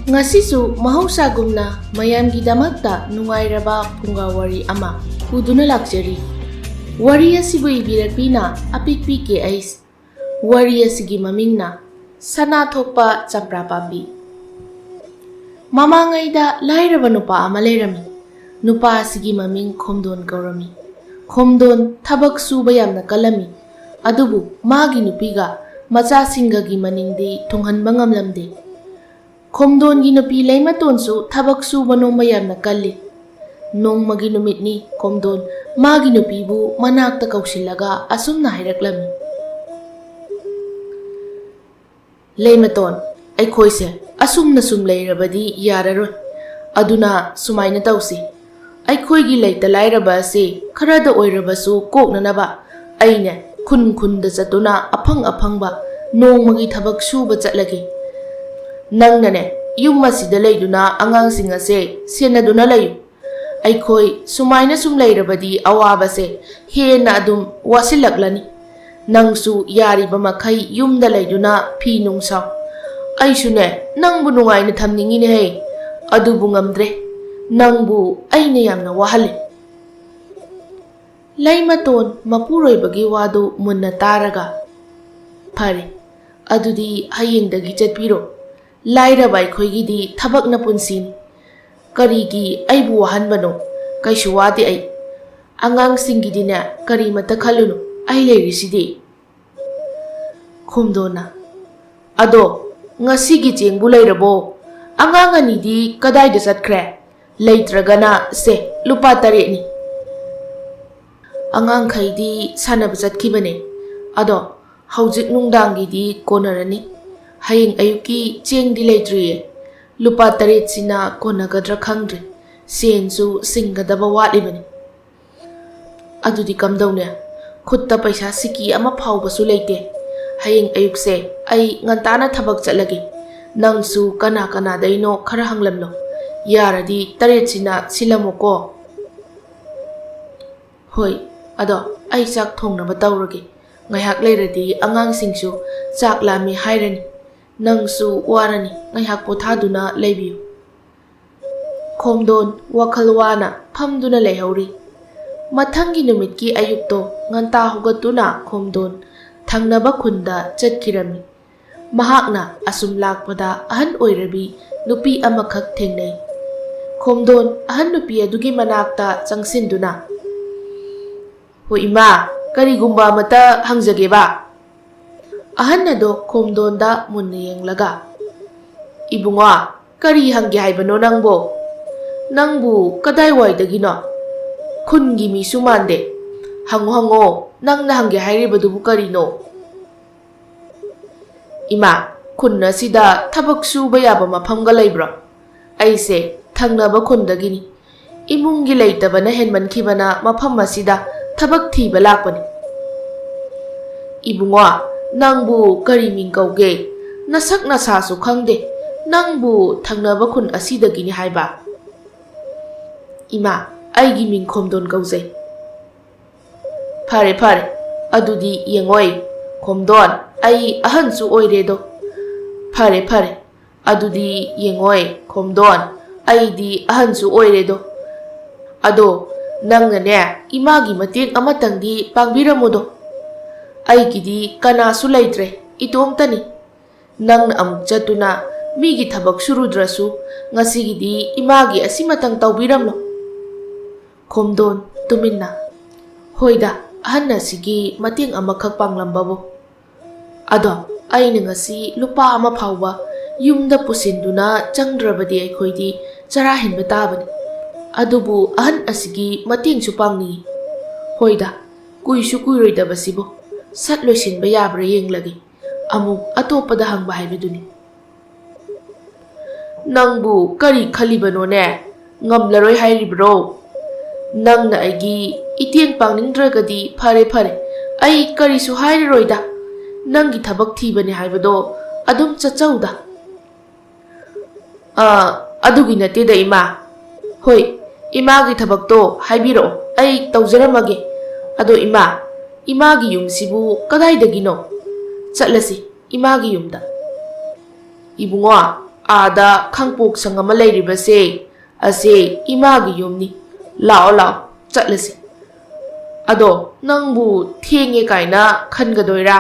Ngasisu mahausa-gumna mayamgidamakta nungairaba pungawari ama puduna lakjari. Wari asibu ibirakpina apikpi ke ais. Wari asigi mamingna sana thokpa champra pambi. Mamangaida lairaba nupa ama leirami. Nupa asigi maming Khomdon kaurami. Khomdon thabak suba yamna kalami. Adubu magi nupiga machasinggagi maningdi thunghanba ngamlamde. Khomdon gi nupi leimatonsu thabak suba nongma yamna kalli. Nongmagi numitni Khomdon magi nupibu manakta kausillaga asumna hairaklami. Leimaton aikhoise asumna sum leirabadi yararoi. Aduna sumaina tausi. Aikhoigi leita lairaba ase kharada oirabasu koknanaba aine khunda chatuna afang-afangba nongmagi thabak suba chatlagi. Nangnane yum masida leiduna angangsing ase senaduna layu. Aikhoi sumaina sum leirabadi awabase hena adum wasilaklani. Nangsu yariba makhai yumda leiduna phi nungsaw. Aisune nangbu nungaina thamningine he. Adubu ngamdre. Nangbu aina yamna wahale. Leimaton mapuroibagi wadu munna taraga. Phare adudi hayengdagi chatpiro. Lairaba aikhoigidi thabakna punsini. Karigi aibu wahanbano kaisu wadi ai. Angangsingidina karimata khalunu ai leirisidi. Khomdona ado ngasigi chengbu leirabo. Angang anidi kadaida chatkre. Leitragana se lupa 8 ni. Angang khaidi sanaba chatkibane. Ado haujik nungdangidi konarani. Hayeng ayuki chengdi leitriye. Lupa 8 sina konagadra khangdre. Sensu singgadaba watlibane. Adudi kamdaune. Khutta paisa siki ama phawbasu leite. Hayeng ayukse ai ngantana thabak chatlagi. Nangsu kana daino khara hanglamlo. Yaradi 8 sina silamoko. Hoi ado ai chak thongnaba tawrage. Ngayhak leiradi angangsingsu chak lami hairani. Nangsu warani ngayhak pothaduna leibiyu. Khomdon wakhal wana phamduna leihori. Mathangi numitki ayukto nganta hugatuna Khomdon thangnaba khunda chatkirami. Mahakna asum lakpada ahan oirabi nupi amakhak thengnai. Khomdon ahan nupi adugi manakta changsinduna. Ho ima karigumba mata hangjage ba? Ahan nado Khomdon da munna yenglaga. Ibunga kari hangge haibano nangbo? Nangbu kadai waidagino? Khungi mi sumande. Hango nang na hangge hairibadubu karino? Ima khunna sida thabak suba yaba mafamga leibro. Aise thangnaba khundagini. Imungi leitabana henmankhibana mafam asida thabak thiba lakpani. Ibunga nangbu kari ming kauge? Nasak nasasu khangde. Nangbu thangnaba khun asidagini haiba. Ima aigi ming Khomdon kauzai. Phare adudi yengoi. Khomdon ai ahansu oiredo. Phare adudi yengoi. Khomdon ai di ahansu oiredo. Ado nangnane imagi mateng amatangdi pangbiramodo. Aigidi kanasu leitre itomtani. Nangna amuk chatuna migi thabak surudrasu ngasigidi imagi asimatang tawbiramlo. Khomdon tuminna. Hoida ahanna sigi mateng amakhak panglambabo. Ado aina ngasi lupa ama phawba yumda pusinduna changdrabadi aikhoidi chara henba tabani. Adubu ahan asigi matengsu pangni. Hoida kuisu kuiroidabasibo sat loisinba yabra yenglagi. Amuk atopada hangba haibaduni. Nangbu kari khalibano ne? Ngamlaroi hairibro? Nangna aigi iteng pangningdragadi phare ai karisu hairiroida. Nangi thabak thibane haibado adum chachauda. Adugi nateda ima. Hoi imagi thabakto haibiro ai tawjaramage. Ado imagi yumsibu kadaidagino? Chatlasi imagi yumda. Ibunga ꯑꯥꯗ ꯈꯪꯄꯣꯛ ꯁꯪ ꯑꯃ ꯂꯩꯔꯤꯕꯁꯦ ꯑꯁꯦ ꯏꯃꯥꯒꯤ ꯌꯨꯝꯅꯤ ꯂꯥꯛꯑꯣ ꯂꯥꯛꯑꯣ ꯆꯠꯂꯁꯤ ꯑꯗꯣ ꯅꯪꯕꯨ ꯊꯦꯡꯉꯦ ꯀꯥꯏꯅ ꯈꯟꯒꯗꯣꯏꯔꯥ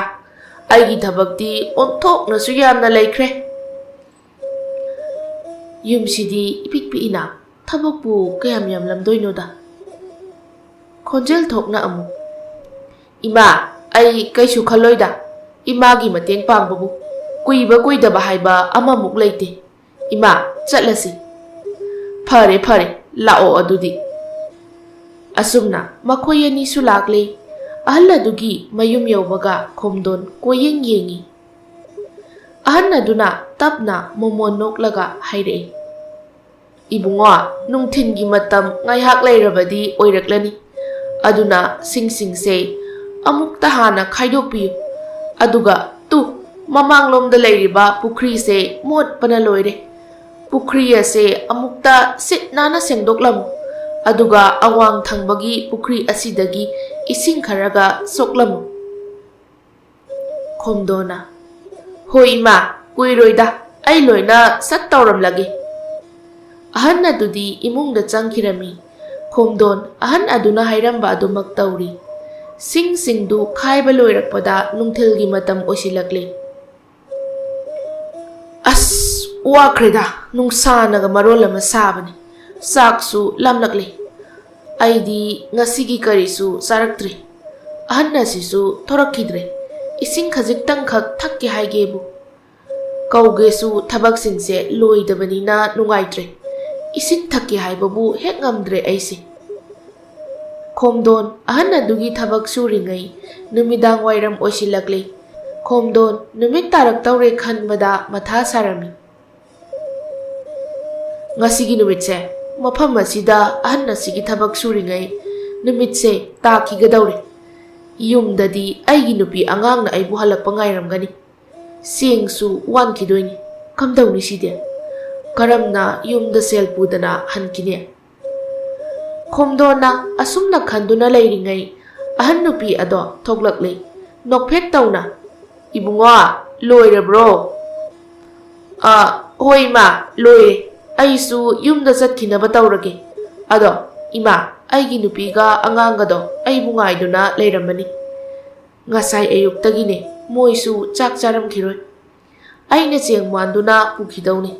ꯑꯩꯒꯤ ꯊꯕꯛꯇꯤ ꯑꯣꯟꯊꯣꯛꯅꯁꯨ ꯌꯥꯝꯅ ꯂꯩꯈ꯭ꯔꯦ ꯌꯨꯝꯁꯤꯗꯤ ꯏꯄꯤꯛ ꯄꯤꯛꯏꯅ ꯊꯕꯛꯄꯨ ꯀꯌꯥꯝ ꯌꯥꯝꯂꯝꯗꯣꯏꯅꯣꯗ ꯈꯣꯟꯖꯦꯜ ꯊꯣꯛꯅ ꯑꯃꯨꯛ ꯏꯃꯥ ꯑꯩ ꯀꯩꯁꯨ ꯈꯜꯂꯣꯏꯗ ꯏꯃꯥꯒꯤ ꯃꯇꯦꯡ ꯄꯥꯡꯕꯕꯨ ꯀꯨꯏꯕ ꯀꯨꯏꯗꯕ ꯍꯥꯏꯕ ꯑꯃꯃꯨꯛ ꯂꯩꯇꯦ ꯏꯃꯥ ꯆꯠꯂꯁꯤ ꯐꯔꯦ ꯐꯔꯦ ꯂꯥꯛꯑꯣ ꯑꯗꯨꯗꯤ ꯑꯁꯨꯝꯅ ꯃꯈꯣꯏ ꯑꯅꯤꯁꯨ ꯂꯥꯛꯂꯦ ꯑꯍꯜ ꯑꯗꯨꯒꯤ ꯃꯌꯨꯝ ꯌꯧꯕꯒ ꯈꯣꯝꯗꯣꯟ ꯀꯣꯏꯌꯦꯡ ꯌꯦꯡꯉꯤ ꯑꯍꯟ ꯑꯗꯨꯅ ꯇꯞꯅ ꯃꯣꯃꯣꯟ ꯅꯣꯛꯂꯒ ꯍꯥꯏꯔꯛꯏ ꯏꯕꯨꯡꯉꯣ ꯅꯨꯡꯊꯤꯟꯒꯤ ꯃꯇꯝ ꯉꯥꯏꯍꯥꯛ ꯂꯩꯔꯕꯗꯤ ꯑꯣꯏꯔꯛꯂꯅꯤ ꯑꯗꯨꯅ ꯁꯤꯡꯁꯦ ꯑꯃꯨꯛꯇ ꯍꯥꯟꯅ ꯈꯥꯏꯗꯣꯛꯄꯤꯌꯨ ꯑꯗꯨꯒ ꯇꯨ ꯃꯃꯥꯡꯂꯣꯝꯗ ꯂꯩꯔꯤꯕ ꯄꯨꯈ꯭ꯔꯤꯁꯦ ꯃꯣꯠꯄꯅ ꯂꯣꯏꯔꯦ ꯄꯨꯈ꯭ꯔꯤ ꯑꯁꯦ ꯑꯃꯨꯛꯇ ꯁꯤꯠ ꯅꯥꯟꯅ ꯁꯦꯡꯗꯣꯛꯂꯝꯃꯨ ꯑꯗꯨꯒ ꯑꯋꯥꯡ ꯊꯪꯕꯒꯤ ꯄꯨꯈ꯭ꯔꯤ ꯑꯁꯤꯗꯒꯤ ꯏꯁꯤꯡ ꯈꯔꯒ ꯁꯣꯛꯂꯝꯃꯨ ꯈꯣꯝꯗꯣꯟꯅ ꯍꯣꯏ ꯏꯃꯥ ꯀꯨꯏꯔꯣꯏꯗ ꯑꯩ ꯂꯣꯏꯅ ꯁꯠ ꯇꯧꯔꯝꯂꯒꯦ ꯑꯍꯟ ꯑꯗꯨꯗꯤ ꯏꯃꯨꯡꯗ ꯆꯪꯈꯤꯔꯝꯃꯤ ꯈꯣꯝꯗꯣꯟ ꯑꯍꯟ ꯑꯗꯨꯅ ꯍꯥꯏꯔꯝꯕ ꯑꯗꯨꯃꯛ ꯇꯧꯔꯤ ꯁꯤꯡꯗꯨ ꯈꯥꯏꯕ ꯂꯣꯏꯔꯛꯄꯗ ꯅꯨꯡꯊꯤꯜꯒꯤ ꯃꯇꯝ ꯑꯣꯏꯁꯤꯜꯂꯛꯂꯦ ꯑꯁ ꯋꯥꯈ꯭ꯔꯦꯗ ꯅꯨꯡꯁꯥꯅꯒ ꯃꯔꯣꯜ ꯑꯃ ꯁꯥꯕꯅꯤ ꯆꯥꯛꯁꯨ ꯂꯥꯝꯂꯛꯂꯦ ꯑꯩꯗꯤ ꯉꯁꯤꯒꯤ ꯀꯔꯤꯁꯨ ꯆꯥꯔꯛꯇ꯭ꯔꯤ ꯑꯍꯟ ꯑꯁꯤꯁꯨ ꯊꯣꯔꯛꯈꯤꯗ꯭ꯔꯦ ꯏꯁꯤꯡ ꯈꯖꯤꯛꯇꯪꯈꯛ ꯊꯛꯀꯦ ꯍꯥꯏꯒꯦꯕꯨ ꯀꯧꯒꯦꯁꯨ ꯊꯕꯛꯁꯤꯡꯁꯦ ꯂꯣꯏꯗꯕꯅꯤꯅ ꯅꯨꯡꯉꯥꯏꯇ꯭ꯔꯦ ꯏꯁꯤꯡ ꯊꯛꯀꯦ ꯍꯥꯏꯕꯕꯨ ꯍꯦꯛ ꯉꯝꯗ꯭ꯔꯦ ꯑꯩꯁꯦ ꯈꯣꯝꯗꯣꯟ ꯑꯍꯟ ꯑꯗꯨꯒꯤ ꯊꯕꯛ ꯁꯨꯔꯤꯉꯩ ꯅꯨꯃꯤꯗꯥꯡ ꯋꯥꯏꯔꯝ ꯑꯣꯏꯁꯤꯜꯂꯛꯂꯦ ꯈꯣꯝꯗꯣꯟ ꯅꯨꯃꯤꯠ ꯇꯥꯔꯛꯇꯧꯔꯦ ꯈꯟꯕꯗ ꯃꯊꯥ ꯁꯥꯔꯝꯃꯤ ꯉꯁꯤꯒꯤ ꯅꯨꯃꯤꯠꯁꯦ ꯃꯐꯝ ꯑꯁꯤꯗ ꯑꯍꯟ ꯑꯁꯤꯒꯤ ꯊꯕꯛ ꯁꯨꯔꯤꯉꯩ ꯅꯨꯃꯤꯠꯁꯦ ꯇꯥꯈꯤꯒꯗꯧꯔꯦ ꯌꯨꯝꯗꯗꯤ ꯑꯩꯒꯤ ꯅꯨꯄꯤ ꯑꯉꯥꯡꯅ ꯑꯩꯕꯨ ꯍꯜꯂꯛꯄ ꯉꯥꯏꯔꯝꯒꯅꯤ ꯆꯦꯡꯁꯨ ꯋꯥꯟꯈꯤꯗꯣꯏꯅꯤ ꯀꯝꯗꯧꯅꯤ ꯁꯤꯗꯤ ꯀꯔꯝꯅ ꯌꯨꯝꯗ ꯁꯦꯜ ꯄꯨꯗꯅ ꯍꯟꯈꯤꯅꯤ ꯈꯣꯝꯗꯣꯟꯅ ꯑꯁꯨꯝꯅ ꯈꯟꯗꯨꯅ ꯂꯩꯔꯤꯉꯩ ꯑꯍꯟ ꯅꯨꯄꯤ ꯑꯗꯣ ꯊꯣꯛꯂꯛꯂꯦ ꯅꯣꯛꯐꯦꯠ ꯇꯧꯅ ꯏꯕꯨꯡꯉꯣ ꯂꯣꯏꯔꯕ꯭ꯔꯣ ꯍꯣꯏ ꯏꯃꯥ ꯂꯣꯏꯔꯦ ꯑꯩꯁꯨ ꯌꯨꯝꯗ ꯆꯠꯈꯤꯅꯕ ꯇꯧꯔꯒꯦ ꯑꯗꯣ ꯏꯃꯥ ꯑꯩꯒꯤ ꯅꯨꯄꯤꯒ ꯑꯉꯥꯡꯒꯗꯣ ꯑꯩꯕꯨ ꯉꯥꯏꯗꯨꯅ ꯂꯩꯔꯝꯃꯅꯤ ꯉꯁꯥꯏ ꯑꯌꯨꯛꯇꯒꯤꯅꯦ ꯃꯣꯏꯁꯨ ꯆꯥꯛ ꯆꯥꯔꯝꯈꯤꯔꯣꯏ ꯑꯩꯅ ꯆꯦꯡ ꯋꯥꯟꯗꯨꯅ ꯄꯨꯈꯤꯗꯧꯅꯤ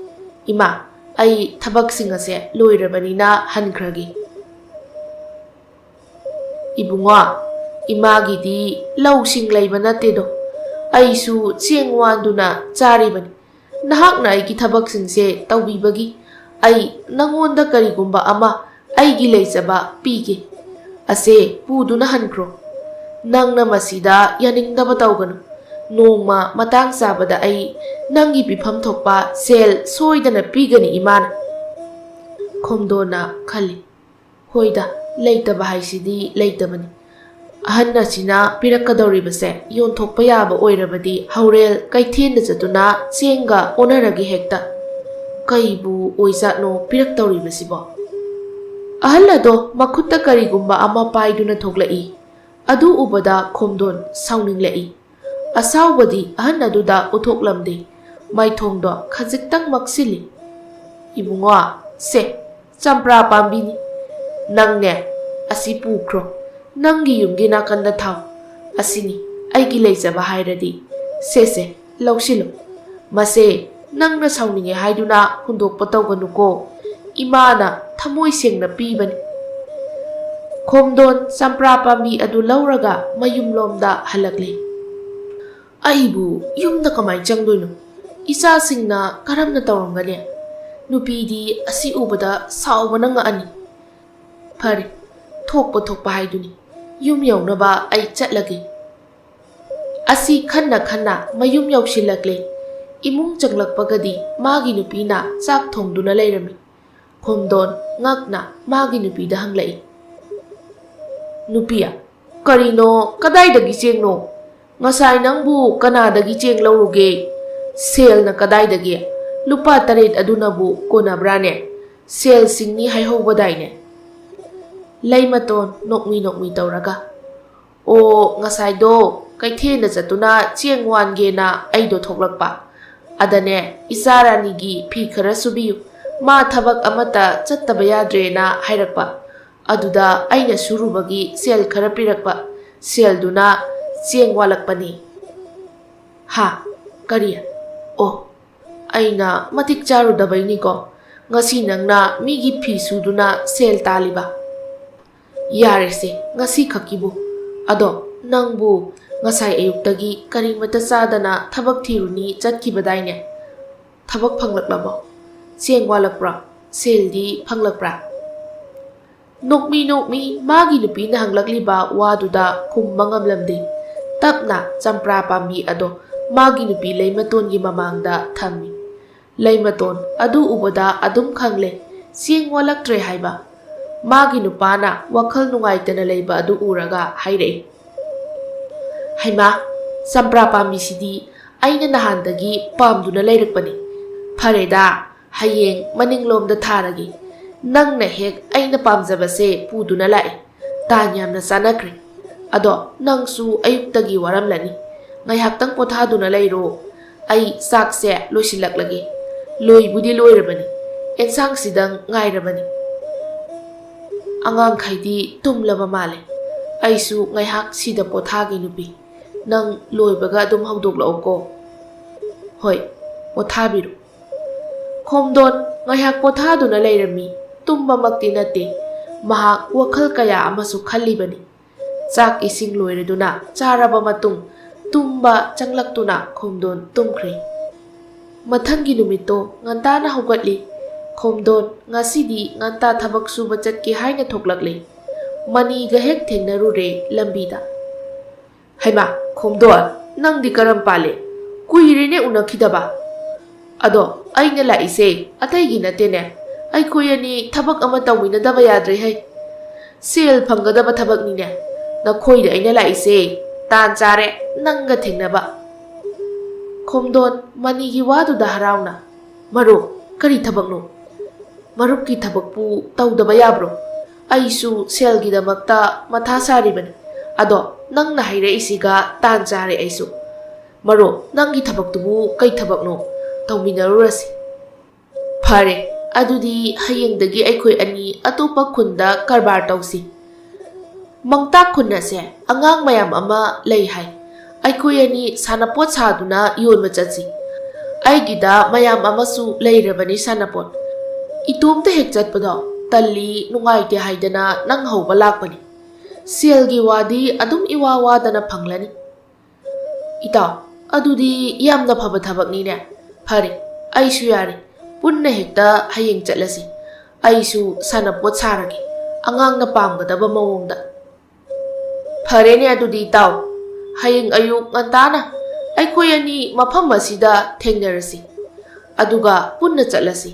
ꯏꯃꯥ ꯑꯩ ꯊꯕꯛꯁꯤꯡ ꯑꯁꯦ ꯂꯣꯏꯔꯕꯅꯤꯅ ꯍꯟꯈ꯭ꯔꯒꯦ ꯏꯕꯨꯡꯉꯣ ꯏꯃꯥꯒꯤꯗꯤ ꯂꯧꯁꯤꯡ ꯂꯩꯕ ꯅꯠꯇꯦꯗꯣ ꯑꯩꯁꯨ ꯆꯦꯡ ꯋꯥꯟꯗꯨꯅ ꯆꯥꯔꯤꯕꯅꯤ ꯅꯍꯥꯛꯅ ꯑꯩꯒꯤ ꯊꯕꯛꯁꯤꯡꯁꯦ ꯇꯧꯕꯤꯕꯒꯤ ꯑꯩ ꯅꯪꯉꯣꯟꯗ ꯀꯔꯤꯒꯨꯝꯕ ꯑꯃ ꯑꯩꯒꯤ ꯂꯩꯖꯕ ꯄꯤꯒꯦ ꯑꯁꯦ ꯄꯨꯗꯨꯅ ꯍꯟꯈ꯭ꯔꯣ ꯅꯪꯅ ꯃꯁꯤꯗ ꯌꯥꯅꯤꯡꯗꯕ ꯇꯧꯒꯅꯨ ꯅꯣꯡꯃ ꯃꯇꯥꯡ ꯆꯥꯕꯗ ꯑꯩ ꯅꯪꯒꯤ ꯄꯤꯐꯝ ꯊꯣꯛꯄ ꯁꯦꯜ ꯁꯣꯏꯗꯅ ꯄꯤꯒꯅꯤ ꯏꯃꯥꯅ ꯈꯣꯝꯗꯣꯟꯅ ꯈꯜꯂꯤ ꯍꯣꯏꯗ ꯂꯩꯇꯕ ꯍꯥꯏꯁꯤꯗꯤ ꯂꯩꯇꯕꯅꯤ ꯑꯍꯟ ꯑꯁꯤꯅ ꯄꯤꯔꯛꯀꯗꯧꯔꯤꯕꯁꯦ ꯌꯣꯟꯊꯣꯛꯄ ꯌꯥꯕ ꯑꯣꯏꯔꯕꯗꯤ ꯍꯧꯔꯦꯜ ꯀꯩꯊꯦꯜꯗ ꯆꯠꯇꯨꯅ ꯆꯦꯡꯒ ꯑꯣꯟꯅꯔꯒꯦ ꯍꯦꯛꯇ ꯀꯩꯕꯨ ꯑꯣꯏꯖꯥꯠꯅꯣ ꯄꯤꯔꯛꯇꯧꯔꯤꯕꯁꯤꯕꯣ ꯑꯍꯜ ꯑꯗꯣ ꯃꯈꯨꯠꯇ ꯀꯔꯤꯒꯨꯝꯕ ꯑꯃ ꯄꯥꯏꯗꯨꯅ ꯊꯣꯛꯂꯛꯏ ꯑꯗꯨ ꯎꯕꯗ ꯈꯣꯝꯗꯣꯟ ꯁꯥꯎꯅꯤꯡꯂꯛꯏ ꯑꯁꯥꯎꯕꯗꯤ ꯑꯍꯟ ꯑꯗꯨꯗ ꯎꯠꯊꯣꯛꯂꯝꯗꯦ ꯃꯥꯏꯊꯣꯡꯗꯣ ꯈꯖꯤꯛꯇꯪ ꯃꯛꯁꯤꯜꯂꯤ ꯏꯕꯨꯡꯉꯣ ꯁꯦ ꯆꯝꯄ꯭ꯔꯥ ꯄꯥꯝꯕꯤꯅꯤ ꯅꯪꯅꯦ ꯑꯁꯤ ꯄꯨꯈ꯭ꯔꯣ ꯅꯪꯒꯤ ꯌꯨꯝꯒꯤ ꯅꯥꯀꯟꯗ ꯊꯥꯎ ꯑꯁꯤꯅꯤ ꯑꯩꯒꯤ ꯂꯩꯖꯕ ꯍꯥꯏꯔꯗꯤ ꯁꯦ ꯂꯧꯁꯤꯜꯂꯨ ꯃꯁꯦ ꯅꯪꯅ ꯁꯥꯎꯅꯤꯡꯉꯦ ꯍꯥꯏꯗꯨꯅ ꯍꯨꯟꯗꯣꯛꯄ ꯇꯧꯒꯅꯨꯀꯣ ꯏꯃꯥꯅ ꯊꯃꯣꯏ ꯁꯦꯡꯅ ꯄꯤꯕꯅꯤ ꯈꯣꯝꯗꯣꯟ ꯆꯝꯄ꯭ꯔꯥ ꯄꯥꯝꯕꯤ ꯑꯗꯨ ꯂꯧꯔꯒ ꯃꯌꯨꯝꯂꯣꯝꯗ ꯍꯜꯂꯛꯂꯦ ꯑꯩꯕꯨ ꯌꯨꯝꯗ ꯀꯃꯥꯏꯅ ꯆꯪꯗꯣꯏꯅꯣ ꯏꯆꯥꯁꯤꯡꯅ ꯀꯔꯝꯅ ꯇꯧꯔꯝꯒꯅꯤ ꯅꯨꯄꯤꯗꯤ ꯑꯁꯤ ꯎꯕꯗ ꯁꯥꯎꯕꯅ ꯉꯛꯑꯅꯤ ꯐꯔꯦ ꯊꯣꯛꯄ ꯊꯣꯛꯄ ꯍꯥꯏꯗꯨꯅꯤ ꯌꯨꯝ ꯌꯧꯅꯕ ꯑꯩ ꯆꯠꯂꯒꯦ ꯑꯁꯤ ꯈꯟꯅ ꯈꯟꯅ ꯃꯌꯨꯝ ꯌꯧꯁꯤꯜꯂꯛꯂꯦ ꯏꯃꯨꯡ ꯆꯪꯂꯛꯄꯒꯗꯤ ꯃꯥꯒꯤ ꯅꯨꯄꯤꯅ ꯆꯥꯛ ꯊꯣꯡꯗꯨꯅ ꯂꯩꯔꯝꯃꯤ ꯈꯣꯝꯗꯣꯟ ꯉꯛꯅ ꯃꯥꯒꯤ ꯅꯨꯄꯤꯗ ꯍꯪꯂꯛꯏ ꯅꯨꯄꯤ ꯀꯔꯤꯅꯣ ꯀꯗꯥꯏꯗꯒꯤ ꯆꯦꯡꯅꯣ ꯉꯁꯥꯏ ꯅꯪꯕꯨ ꯀꯅꯥꯗꯒꯤ ꯆꯦꯡ ꯂꯧꯔꯨꯒꯦ ꯁꯦꯜꯅ ꯀꯗꯥꯏꯗꯒꯤ ꯂꯨꯄꯥ 8 ꯑꯗꯨꯅꯕꯨ ꯀꯣꯟꯅꯕ꯭ꯔꯥꯅꯦ ꯁꯦꯜꯁꯤꯡꯅꯤ ꯍꯥꯏꯍꯧꯕꯗꯥꯏꯅꯦ ꯂꯩꯃꯇꯣꯟ ꯅꯣꯛꯃꯤ ꯇꯧꯔꯒ ꯑꯣ ꯉꯁꯥꯏꯗꯣ ꯀꯩꯊꯦꯜꯗ ꯆꯠꯇꯨꯅ ꯆꯦꯡ ꯋꯥꯟꯒꯦꯅ ꯑꯩꯗꯣ ꯊꯣꯛꯂꯛꯄ ꯑꯗꯅꯦ ꯏꯆꯥꯔꯥꯅꯤꯒꯤ ꯐꯤ ꯈꯔ ꯁꯨꯕꯤꯌꯨ, ꯃꯥ ꯊꯕꯛ ꯑꯃꯠꯇ ꯆꯠꯇꯕ ꯌꯥꯗ꯭ꯔꯦꯅ ꯍꯥꯏꯔꯛꯄ꯫ ꯑꯗꯨꯗ ꯑꯩꯅ ꯁꯨꯔꯨꯕꯒꯤ ꯁꯦꯜ ꯈꯔ ꯄꯤꯔꯛꯄ, ꯁꯦꯜꯗꯨꯅ ꯆꯦꯡ ꯋꯥꯜꯂꯛꯄꯅꯤ꯫ ꯍꯥ? ꯀꯔꯤ? ꯑꯣ, ꯑꯩꯅ ꯃꯇꯤꯛ ꯆꯥꯔꯨꯗꯕꯩꯅꯤꯀꯣ ꯉꯁꯤ ꯅꯪꯅ ꯃꯤꯒꯤ ꯐꯤ ꯁꯨꯗꯨꯅ ꯁꯦꯜ ꯇꯥꯜꯂꯤꯕ꯫ ꯌꯥꯔꯦꯁꯦ ꯉꯁꯤ ꯈꯛꯀꯤꯕꯨ꯫ ꯑꯗꯣ ꯅꯪꯕꯨ ꯉꯁꯥꯏ ꯑꯌꯨꯛꯇꯒꯤ ꯀꯔꯤꯃꯠꯇ ꯆꯥꯗꯅ ꯊꯕꯛ ꯊꯤꯔꯨꯅꯤ ꯆꯠꯈꯤꯕꯗꯥꯏꯅꯦ? ꯊꯕꯛ ꯐꯪꯂꯛꯂꯕꯣ? ꯆꯦꯡ ꯋꯥꯜꯂꯛꯄ꯭ꯔꯥ? ꯁꯦꯜꯗꯤ ꯐꯪꯂꯛꯄ꯭ꯔꯥ? ꯅꯣꯛꯃꯤ ꯃꯥꯒꯤ ꯅꯨꯄꯤꯅ ꯍꯪꯂꯛꯂꯤꯕ ꯋꯥꯗꯨꯗ ꯈꯨꯝꯕ ꯉꯝꯂꯝꯗꯦ꯫ ꯇꯞꯅ ꯆꯝꯄ꯭ꯔꯥ ꯄꯥꯝꯕꯤ ꯑꯗꯣ ꯃꯥꯒꯤ ꯅꯨꯄꯤ ꯂꯩꯃꯇꯣꯟꯒꯤ ꯃꯃꯥꯡꯗ ꯊꯝꯃꯤ꯫ ꯂꯩꯃꯇꯣꯟ ꯑꯗꯨ ꯎꯕꯗ ꯑꯗꯨꯝ ꯈꯪꯂꯦ ꯆꯦꯡ ꯋꯥꯜꯂꯛꯇ꯭ꯔꯦ ꯍꯥꯏꯕ꯫ ꯃꯥꯒꯤ ꯅꯨꯄꯥꯅ ꯋꯥꯈꯜ ꯅꯨꯡꯉꯥꯏꯇꯅ ꯂꯩꯕ ꯑꯗꯨ ꯎꯔꯒ ꯍꯥꯏꯔꯛꯏ, ꯍꯩꯃꯥ, ꯆꯝꯄ꯭ꯔꯥ ꯄꯥꯝꯕꯤꯁꯤꯗꯤ ꯑꯩꯅ ꯅꯍꯥꯟꯗꯒꯤ ꯄꯥꯝꯗꯨꯅ ꯂꯩꯔꯛꯄꯅꯤ꯫ ꯐꯔꯦꯗꯥ, ꯍꯌꯦꯡ ꯃꯅꯤꯡꯂꯣꯝꯗ ꯊꯥꯔꯒꯦ꯫ ꯅꯪꯅ ꯍꯦꯛ ꯑꯩꯅ ꯄꯥꯝꯖꯕꯁꯦ ꯄꯨꯗꯨꯅ ꯂꯥꯛꯑꯦ꯫ ꯇꯥꯟ ꯌꯥꯝꯅ ꯆꯥꯟꯅꯈ꯭ꯔꯦ꯫ ꯑꯗꯣ ꯅꯪꯁꯨ ꯑꯌꯨꯛꯇꯒꯤ ꯋꯥꯔꯝꯂꯅꯤ, ꯉꯥꯏꯍꯥꯛꯇꯪ ꯄꯣꯊꯥꯗꯨꯅ ꯂꯩꯔꯣ꯫ ꯑꯩ ꯆꯥꯛꯁꯦ ꯂꯣꯏꯁꯤꯜꯂꯛꯂꯒꯦ꯫ ꯂꯣꯏꯕꯨꯗꯤ ꯂꯣꯏꯔꯕꯅꯤ, ꯑꯦꯟꯁꯥꯡꯁꯤꯗꯪ ꯉꯥꯏꯔꯕꯅꯤ꯫ ꯑꯉꯥꯡꯈꯩꯗꯤ ꯇꯨꯝꯂꯕ ꯃꯥꯜꯂꯦ꯫ ꯑꯩꯁꯨ ꯉꯥꯏꯍꯥꯛ ꯁꯤꯗ ꯄꯣꯊꯥꯒꯦ ꯅꯨꯄꯤ꯫ ꯅꯪ ꯂꯣꯏꯕꯒ ꯑꯗꯨꯝ ꯍꯧꯗꯣꯛꯂꯛꯑꯣꯀꯣ꯫ ꯍꯣꯏ, ꯄꯣꯊꯥꯕꯤꯔꯣ꯫ ꯈꯣꯝꯗꯣꯟ ꯉꯥꯏꯍꯥꯛ ꯄꯣꯊꯥꯗꯨꯅ ꯂꯩꯔꯝꯃꯤ꯫ ꯇꯨꯝꯕꯃꯛꯇꯤ ꯅꯠꯇꯦ, ꯃꯍꯥꯛ ꯋꯥꯈꯜ ꯀꯌꯥ ꯑꯃꯁꯨ ꯈꯜꯂꯤꯕꯅꯤ꯫ ꯆꯥꯛ ꯏꯁꯤꯡ ꯂꯣꯏꯔꯗꯨꯅ ꯆꯥꯔꯕ ꯃꯇꯨꯡ ꯇꯨꯝꯕ ꯆꯪꯂꯛꯇꯨꯅ ꯈꯣꯝꯗꯣꯟ ꯇꯨꯝꯈ꯭ꯔꯦ꯫ ꯃꯊꯪꯒꯤ ꯅꯨꯃꯤꯠꯇꯣ ꯉꯟꯇꯥꯅ ꯍꯧꯒꯠꯂꯤ꯫ ꯈꯣꯝꯗꯣꯟ ꯉꯁꯤꯗꯤ ꯉꯟꯇꯥ ꯊꯕꯛ ꯁꯨꯕ ꯆꯠꯀꯦ ꯍꯥꯏꯅ ꯊꯣꯛꯂꯛꯂꯦ꯫ ꯃꯅꯤꯒ ꯍꯦꯛ ꯊꯦꯡꯅꯔꯨꯔꯦ ꯂꯝꯕꯤꯗ꯫ ꯍꯩꯃꯥ ꯈꯣꯝꯗꯣꯟ, ꯅꯪꯗꯤ ꯀꯔꯝ ꯄꯥꯜꯂꯦ? ꯀꯨꯏꯔꯦꯅꯦ ꯎꯅꯈꯤꯗꯕ꯫ ꯑꯗꯣ ꯑꯩꯅ ꯂꯥꯛꯏꯁꯦ ꯑꯇꯩꯒꯤ ꯅꯠꯇꯦꯅꯦ, ꯑꯩꯈꯣꯏ ꯑꯅꯤ ꯊꯕꯛ ꯑꯃ ꯇꯧꯃꯤꯟꯅꯗꯕ ꯌꯥꯗ꯭ꯔꯦꯍꯦ꯫ ꯁꯦꯜ ꯐꯪꯒꯗꯕ ꯊꯕꯛꯅꯤꯅꯦ꯫ ꯅꯈꯣꯏꯗ ꯑꯩꯅ ꯂꯥꯛꯏꯁꯦ ꯇꯥꯟ ꯆꯥꯔꯦ ꯅꯪꯒ ꯊꯦꯡꯅꯕ꯫ ꯈꯣꯝꯗꯣꯟ ꯃꯅꯤꯒꯤ ꯋꯥꯗꯨꯗ ꯍꯔꯥꯎꯅ, ꯃꯔꯨꯞ, ꯀꯔꯤ ꯊꯕꯛꯅꯣ? ꯃꯔꯨꯞꯀꯤ ꯊꯕꯛꯄꯨ ꯇꯧꯗꯕ ꯌꯥꯕ꯭ꯔꯣ? ꯑꯩꯁꯨ ꯁꯦꯜꯒꯤꯗꯃꯛꯇ ꯃꯊꯥ ꯁꯥꯔꯤꯕꯅꯤ꯫ ꯑꯗꯣ ꯅꯪꯅ ꯍꯥꯏꯔꯛꯏꯁꯤꯒ ꯇꯥꯟ ꯆꯥꯔꯦ ꯑꯩꯁꯨ꯫ ꯃꯔꯨꯞ, ꯅꯪꯒꯤ ꯊꯕꯛꯇꯨꯕꯨ ꯀꯩ ꯊꯕꯛꯅꯣ? ꯇꯧꯃꯤꯟꯅꯔꯨꯔꯁꯤ꯫ ꯐꯔꯦ, ꯑꯗꯨꯗꯤ ꯍꯌꯦꯡꯗꯒꯤ ꯑꯩꯈꯣꯏ ꯑꯅꯤ ꯑꯇꯣꯞꯄ ꯈꯨꯟꯗ ꯀꯔꯕꯥꯔ ꯇꯧꯁꯤ꯫ ꯃꯪꯇꯥꯛ ꯈꯨꯟ ꯑꯁꯦ ꯑꯉꯥꯡ ꯃꯌꯥꯝ ꯑꯃ ꯂꯩ ꯍꯥꯏ꯫ ꯑꯩꯈꯣꯏ ꯑꯅꯤ ꯁꯥꯟꯅꯄꯣꯠ ꯁꯥꯗꯨꯅ ꯌꯣꯟꯕ ꯆꯠꯁꯤ꯫ ꯑꯩꯒꯤꯗ ꯃꯌꯥꯝ ꯑꯃꯁꯨ ꯂꯩꯔꯕꯅꯤ ꯁꯥꯟꯅꯄꯣꯠ꯫ ꯏꯇꯣꯝꯇ ꯍꯦꯛ ꯆꯠꯄꯗꯣ ꯇꯜꯂꯤ ꯅꯨꯡꯉꯥꯏꯇꯦ ꯍꯥꯏꯗꯅ ꯅꯪ ꯍꯧꯕ ꯂꯥꯛꯄꯅꯤ꯫ ꯁꯦꯜꯒꯤ ꯋꯥꯗꯤ ꯑꯗꯨꯝ ꯏꯋꯥ ꯋꯥꯗꯅ ꯐꯪꯂꯅꯤ꯫ ꯏꯇꯥꯎ, ꯑꯗꯨꯗꯤ ꯌꯥꯝꯅ ꯐꯕ ꯊꯕꯛꯅꯤꯅꯦ꯫ ꯐꯔꯦ, ꯑꯩꯁꯨ ꯌꯥꯔꯦ, ꯄꯨꯟꯅ ꯍꯦꯛꯇ ꯍꯌꯦꯡ ꯆꯠꯂꯁꯤ꯫ ꯑꯩꯁꯨ ꯁꯥꯟꯅꯄꯣꯠ ꯁꯥꯔꯒꯦ, ꯑꯉꯥꯡꯅ ꯄꯥꯝꯒꯗꯕ ꯃꯑꯣꯡꯗ꯫ ꯐꯔꯦꯅꯦ ꯑꯗꯨꯗꯤ ꯏꯇꯥꯎ, ꯍꯌꯦꯡ ꯑꯌꯨꯛ ꯉꯟꯇꯥꯅ ꯑꯩꯈꯣꯏ ꯑꯅꯤ ꯃꯐꯝ ꯑꯁꯤꯗ ꯊꯦꯡꯅꯔꯁꯤ, ꯑꯗꯨꯒ ꯄꯨꯟꯅ ꯆꯠꯂꯁꯤ꯫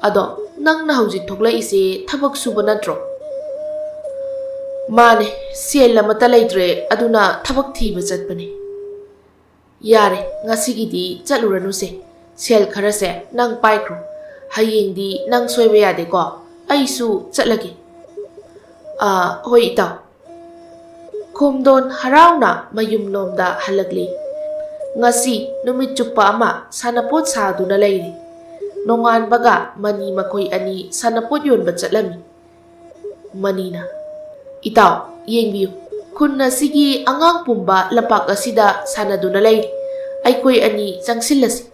ꯑꯗꯣ ꯅꯪꯅ ꯍꯧꯖꯤꯛ ꯊꯣꯛꯂꯛꯏꯁꯦ ꯊꯕꯛ ꯁꯨꯕ ꯅꯠꯇ꯭ꯔꯣ? ꯃꯥꯅꯦ, ꯁꯦꯜ ꯑꯃꯠꯇ ꯂꯩꯇ꯭ꯔꯦ ꯑꯗꯨꯅ ꯊꯕꯛ ꯊꯤꯕ ꯆꯠꯄꯅꯦ꯫ ꯌꯥꯔꯦ, ꯉꯁꯤꯒꯤꯗꯤ ꯆꯠꯂꯨꯔꯅꯨꯁꯦ꯫ ꯁꯦꯜ ꯈꯔꯁꯦ ꯅꯪ ꯄꯥꯏꯈ꯭ꯔꯣ꯫ ꯍꯌꯦꯡꯗꯤ ꯅꯪ ꯁꯣꯏꯕ ꯌꯥꯗꯦꯀꯣ꯫ ꯑꯩꯁꯨ ꯆꯠꯂꯒꯦ꯫ ꯍꯣꯏ ꯏꯇꯥꯎ꯫ ꯈꯣꯝꯗꯣꯟ ꯍꯔꯥꯎꯅ ꯃꯌꯨꯝꯂꯣꯝꯗ ꯍꯜꯂꯛꯂꯤ꯫ ꯉꯁꯤ ꯅꯨꯃꯤꯠ ꯆꯨꯞꯄ ꯑꯃ ꯁꯥꯟꯅꯄꯣꯠ ꯁꯥꯗꯨꯅ ꯂꯩꯔꯤ꯫ ꯅꯣꯡꯉꯥꯟꯕꯒ ꯃꯅꯤ ꯃꯈꯣꯏ ꯑꯅꯤ ꯁꯥꯟꯅꯄꯣꯠ ꯌꯣꯟꯕ ꯆꯠꯂꯝꯃꯤ꯫ ꯃꯅꯤꯅ, ꯏꯇꯥꯎ ꯌꯦꯡꯕꯤꯌꯨ, ꯈꯨꯟ ꯑꯁꯤꯒꯤ ꯑꯉꯥꯡ ꯄꯨꯝꯕ ꯂꯝꯄꯥꯛ ꯑꯁꯤꯗ ꯁꯥꯟꯅꯗꯨꯅ ꯂꯩꯔꯤ꯫ ꯑꯩꯈꯣꯏ ꯑꯅꯤ ꯆꯪꯁꯤꯜꯂꯁꯤ꯫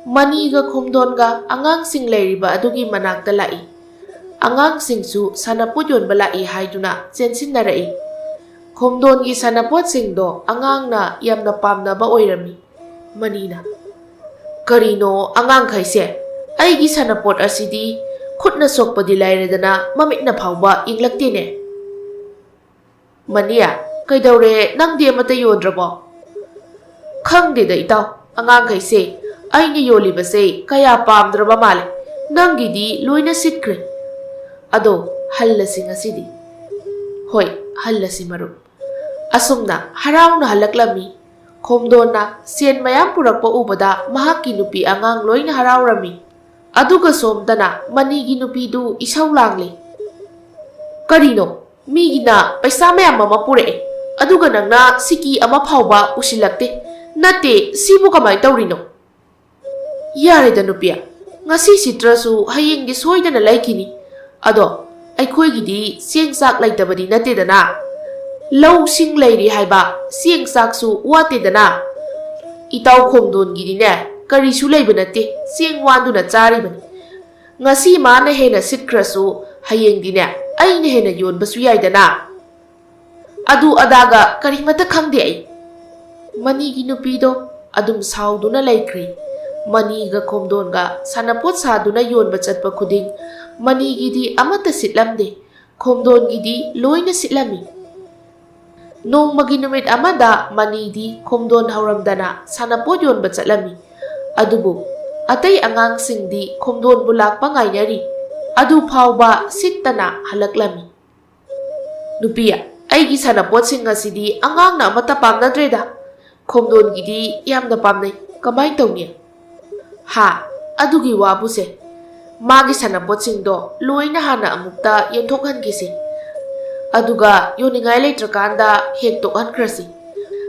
ꯃꯅꯤꯒ ꯈꯣꯝꯗꯣꯟꯒ ꯑꯉꯥꯡꯁꯤꯡ ꯂꯩꯔꯤꯕ ꯑꯗꯨꯒꯤ ꯃꯅꯥꯛꯇ ꯂꯥꯛꯏ꯫ ꯑꯉꯥꯡꯁꯤꯡꯁꯨ ꯁꯥꯟꯅꯄꯣꯠ ꯌꯣꯟꯕ ꯂꯥꯛꯏ ꯍꯥꯏꯗꯨꯅ ꯆꯦꯟꯁꯤꯟꯅꯔꯛꯏ꯫ ꯈꯣꯝꯗꯣꯟꯒꯤ ꯁꯥꯟꯅꯄꯣꯠꯁꯤꯡꯗꯣ ꯑꯉꯥꯡꯅ ꯌꯥꯝꯅ ꯄꯥꯝꯅꯕ ꯑꯣꯏꯔꯝꯃꯤ꯫ ꯃꯅꯤꯅ, ꯀꯔꯤꯅꯣ ꯑꯉꯥꯡꯈꯩꯁꯦ, ꯑꯩꯒꯤ ꯁꯥꯟꯅꯄꯣꯠ ꯑꯁꯤꯗꯤ ꯈꯨꯠꯅ ꯁꯣꯛꯄꯗꯤ ꯂꯥꯏꯔꯗꯅ ꯃꯃꯤꯠꯅ ꯐꯥꯎꯕ ꯌꯦꯡꯂꯛꯇꯦꯅꯦ꯫ ꯃꯅꯤ, ꯀꯩꯗꯧꯔꯦ, ꯅꯪꯗꯤ ꯑꯃꯠꯇ ꯌꯣꯟꯗ꯭ꯔꯕꯣ? ꯈꯪꯗꯦꯗ ꯏꯇꯥꯎ, ꯑꯉꯥꯡꯈꯩꯁꯦ ꯑꯩꯅ ꯌꯣꯜꯂꯤꯕꯁꯦ ꯀꯌా ꯄꯥꯝꯗ꯭ꯔꯕ ꯃꯥꯜꯂꯦ꯫ ꯅꯪꯒꯤꯗꯤ ꯂꯣꯏꯅ ꯁꯤꯠꯈ꯭ꯔꯦ꯫ ꯑꯗꯣ ꯍꯜꯂꯁꯤ ꯉꯁꯤꯗꯤ꯫ ꯍꯣꯏ, ꯍꯜꯂꯁꯤ ꯃꯔꯨꯞ꯫ ꯑꯁꯨꯝꯅ ꯍꯔꯥꯎꯅ ꯍꯜꯂꯛꯂꯝꯃꯤ꯫ ꯈꯣꯝꯗꯣꯟꯅ ꯁꯦꯟ ꯃꯌꯥꯝ ꯄꯨꯔꯛꯄ ꯎꯕꯗ ꯃꯍꯥꯛꯀꯤ ꯅꯨꯄꯤ ꯑꯉꯥꯡ ꯂꯣꯏꯅ ꯍꯔꯥꯎꯔꯝꯃꯤ꯫ ꯑꯗꯨꯒ ꯁꯣꯝꯗꯅ ꯃꯅꯤꯒꯤ ꯅꯨꯄꯤꯗꯨ ꯏꯁꯧ ꯂꯥꯡꯂꯤ꯫ ꯀꯔꯤꯅꯣ, ꯃꯤꯒꯤꯅ ꯄꯩꯁꯥ ꯃꯌꯥꯝ ꯑꯃ ꯄꯨꯔꯛꯑꯦ, ꯑꯗꯨꯒ ꯅꯪꯅ ꯁꯤꯀꯤ ꯑꯃ ꯐꯥꯎꯕ ꯎꯁꯤꯜꯂꯛꯇꯦ꯫ ꯅꯠꯇꯦ, ꯁꯤꯕꯨ ꯀꯃꯥꯏꯅ ꯇꯧꯔꯤꯅꯣ? ꯌꯥꯔꯦꯗ ꯅꯨꯄꯤ, ꯉꯁꯤ ꯁꯤꯠꯇ꯭ꯔꯁꯨ ꯍꯌꯦꯡꯗꯤ ꯁꯣꯏꯗꯅ ꯂꯩꯈꯤꯅꯤ. ꯑꯗꯣ ꯑꯩꯈꯣꯏꯒꯤꯗꯤ ꯆꯦꯡ ꯆꯥꯛ ꯂꯩꯇꯕꯗꯤ ꯅꯠꯇꯦꯗꯅ. ꯂꯧꯁꯤꯡ ꯂꯩꯔꯤ ꯍꯥꯏꯕ ꯆꯦꯡ ꯆꯥꯛꯁꯨ ꯋꯥꯠꯇꯦꯗꯅ. ꯏꯇꯥꯎ ꯈꯣꯡꯗꯣꯟꯒꯤꯗꯤꯅꯦ ꯀꯔꯤꯁꯨ ꯂꯩꯕ ꯅꯠꯇꯦ, ꯆꯦꯡ ꯋꯥꯟꯗꯨꯅ ꯆꯥꯔꯤꯕꯅꯤ. ꯉꯁꯤ ꯃꯥꯅ ꯍꯦꯟꯅ ꯁꯤꯠꯈ꯭ꯔꯁꯨ ꯍꯌꯦꯡꯗꯤꯅꯦ ꯑꯩꯅ ꯍꯦꯟꯅ ꯌꯣꯟꯕꯁꯨ ꯌꯥꯏꯗꯅ. ꯑꯗꯨ ꯑꯗꯥꯒ ꯀꯔꯤꯃꯠꯇ ꯈꯪꯗꯦ ꯑꯩ. ꯃꯅꯤꯒꯤ ꯅꯨꯄꯤꯗꯣ ꯑꯗꯨꯝ ꯁꯥꯎꯗꯨꯅ ꯂꯩꯈ꯭ꯔꯦ. ꯃꯅꯤꯒ ꯈꯣꯝꯗꯣꯟꯒ ꯁꯥꯟꯅꯄꯣꯠ ꯁꯥꯗꯨꯅ ꯌꯣꯟꯕ ꯆꯠꯄ ꯈꯨꯗꯤꯡ ꯃꯅꯤꯒꯤꯗꯤ ꯑꯃꯠꯇ ꯁꯤꯠꯂꯝꯗꯦ, ꯈꯣꯝꯗꯣꯟꯒꯤꯗꯤ ꯂꯣꯏꯅ ꯁꯤꯠꯂꯝꯃꯤ. ꯅꯣꯡꯃꯒꯤ ꯅꯨꯃꯤꯠ ꯑꯃꯗ ꯃꯅꯤꯗꯤ ꯈꯣꯝꯗꯣꯟ ꯍꯧꯔꯝꯗꯅ ꯁꯥꯟꯅꯄꯣꯠ ꯌꯣꯟꯕ ꯆꯠꯂꯝꯃꯤ. ꯑꯗꯨꯕꯨ ꯑꯇꯩ ꯑꯉꯥꯡꯁꯤꯡꯗꯤ ꯈꯣꯝꯗꯣꯟꯕꯨ ꯂꯥꯛꯄ ꯉꯥꯏꯅꯔꯤ. ꯑꯗꯨ ꯐꯥꯎꯕ ꯁꯤꯠꯇꯅ ꯍꯜꯂꯛꯂꯝꯃꯤ. ꯅꯨꯄꯤ, ꯑꯩꯒꯤ ꯁꯥꯟꯅꯄꯣꯠꯁꯤꯡ ꯑꯁꯤꯗꯤ ꯑꯉꯥꯡꯅ ꯑꯃꯠꯇ ꯄꯥꯝꯅꯗ꯭ꯔꯦꯗ. ꯈꯣꯝꯗꯣꯟꯒꯤꯗꯤ ꯌꯥꯝꯅ ꯄꯥꯝꯅꯩ. ꯀꯃꯥꯏꯅ ꯇꯧꯅꯤ? ꯍꯥ, ꯑꯗꯨꯒꯤ ꯋꯥꯕꯨꯁꯦ. ꯃꯥꯒꯤ ꯁꯥꯟꯅꯄꯣꯠꯁꯤꯡꯗꯣ ꯂꯣꯏꯅ ꯍꯥꯟꯅ ꯑꯃꯨꯛꯇ ꯌꯦꯟꯊꯣꯛꯍꯟꯈꯤꯁꯤ. ꯑꯗꯨꯒ ꯌꯣꯟꯅꯤꯡꯉꯥꯏ ꯂꯩꯇ꯭ꯔꯀꯥꯟꯗ ꯍꯦꯛ ꯇꯣꯛꯍꯟꯈ꯭ꯔꯁꯤ.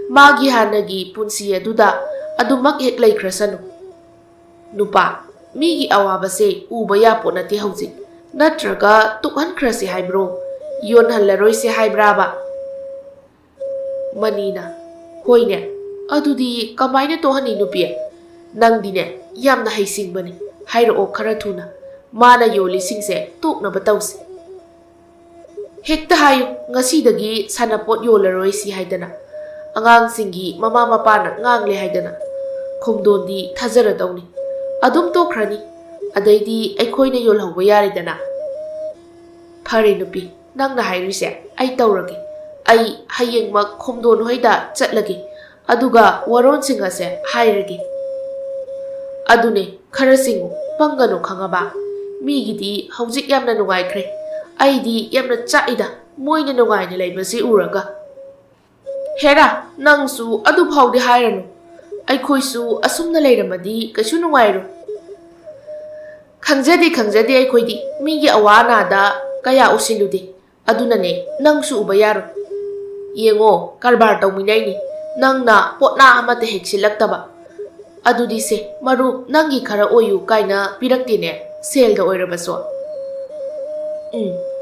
ꯃꯥꯒꯤ ꯍꯥꯟꯅꯒꯤ ꯄꯨꯟꯁꯤ ꯑꯗꯨꯗ ꯑꯗꯨꯃꯛ ꯍꯦꯛ ꯂꯩꯈ꯭ꯔꯁꯅꯨ. ꯅꯨꯄꯥ, ꯃꯤꯒꯤ ꯑꯋꯥꯕꯁꯦ ꯎꯕ ꯌꯥꯄꯣꯠ ꯅꯠꯇꯦ ꯍꯧꯖꯤꯛ. ꯅꯠꯇ꯭ꯔꯒ ꯇꯣꯛꯍꯟꯈ꯭ꯔꯁꯤ ꯍꯥꯏꯕ꯭ꯔꯣ? ꯌꯣꯟꯍꯜꯂꯔꯣꯏꯁꯦ ꯍꯥꯏꯕ꯭ꯔꯥꯕ? ꯃꯅꯤꯅ, ꯍꯣꯏꯅꯦ, ꯑꯗꯨꯗꯤ ꯀꯃꯥꯏꯅ ꯇꯣꯛꯍꯟꯅꯤ ꯅꯨꯄꯤ? ꯅꯪꯗꯤꯅꯦ ꯌꯥꯝꯅ ꯍꯩꯁꯤꯡꯕꯅꯤ. ꯍꯥꯏꯔꯛꯑꯣ ꯈꯔ ꯊꯨꯅ. ꯃꯥꯅ ꯌꯣꯜꯂꯤꯁꯤꯡꯁꯦ ꯇꯣꯛꯅꯕ ꯇꯧꯁꯤ. ꯍꯦꯛꯇ ꯍꯥꯏꯌꯨ, ꯉꯁꯤꯗꯒꯤ ꯁꯥꯟꯅꯄꯣꯠ ꯌꯣꯜꯂꯔꯣꯏꯁꯤ haidana. ꯑꯉꯥꯡꯁꯤꯡꯒꯤ ꯃꯃꯥ ꯃꯄꯥꯅ ꯉꯥꯡꯂꯦ ꯍꯥꯏꯗꯅ. ꯈꯣꯝꯗꯣꯟꯗꯤ ꯊꯥꯖꯔꯗꯧꯅꯤ. ꯑꯗꯨꯝ ꯇꯣꯛꯈ꯭ꯔꯅꯤ. ꯑꯗꯩꯗꯤ ꯑꯩꯈꯣꯏꯅ ꯌꯣꯜꯍꯧꯕ ꯌꯥꯔꯦꯗꯅ. ꯐꯔꯦ ꯅꯨꯄꯤ, ꯅꯪꯅ ꯍꯥꯏꯔꯤꯁꯦ ꯑꯩ ꯇꯧꯔꯒꯦ. ꯑꯩ ꯍꯌꯦꯡꯃꯛ ꯈꯣꯝꯗꯣꯟ ꯍꯣꯏꯗ ꯆꯠꯂꯒꯦ. ꯑꯗꯨꯒ ꯋꯥꯔꯣꯟꯁꯤꯡ ꯑꯁꯦ ꯍꯥꯏꯔꯒꯦ. ꯑꯗꯨꯅꯦ, ꯈꯔ ꯁꯤꯡꯉꯨ, ꯄꯪꯒꯅꯨ ꯈꯪꯉꯕ? ꯃꯤꯒꯤꯗꯤ ꯍꯧꯖꯤꯛ ꯌꯥꯝꯅ ꯅꯨꯡꯉꯥꯏꯈ꯭ꯔꯦ. ꯑꯩꯗꯤ ꯌꯥꯝꯅ ꯆꯥꯛꯏꯗ ꯃꯣꯏꯅ ꯅꯨꯡꯉꯥꯏꯅ ꯂꯩꯕꯁꯤ ꯎꯔꯒ. ꯍꯦꯔꯥ, ꯅꯪꯁꯨ ꯑꯗꯨ ꯐꯥꯎꯗꯤ ꯍꯥꯏꯔꯅꯨ. ꯑꯩꯈꯣꯏꯁꯨ ꯑꯁꯨꯝꯅ ꯂꯩꯔꯝꯃꯗꯤ ꯀꯩꯁꯨ ꯅꯨꯡꯉꯥꯏꯔꯣꯏ. ꯈꯪꯖꯗꯦ ꯑꯩꯈꯣꯏꯗꯤ ꯃꯤꯒꯤ ꯑꯋꯥ ꯑꯅꯥꯗ ꯀꯌꯥ ꯎꯁꯤꯜꯂꯨꯗꯦ. ꯑꯗꯨꯅꯅꯦ ꯅꯪꯁꯨ ꯎꯕ ꯌꯥꯔꯣꯏ. ꯌꯦꯡꯉꯣ, ꯀꯔꯕꯥꯔ ꯇꯧꯃꯤꯟꯅꯩꯅꯤ. ꯅꯪꯅ ꯄꯣꯠꯅꯥ ꯑꯃꯠꯇ ꯍꯦꯛ ꯁꯤꯜꯂꯛꯇꯕ. ꯑꯗꯨꯗꯤ ꯁꯦ, ꯃꯔꯨꯞ ꯅꯪꯒꯤ ꯈꯔ ꯑꯣꯏꯌꯨ ꯀꯥꯏꯅ ꯄꯤꯔꯛꯇꯦꯅꯦ, ꯁꯦꯜꯗ ꯑꯣꯏꯔꯕꯁꯨ.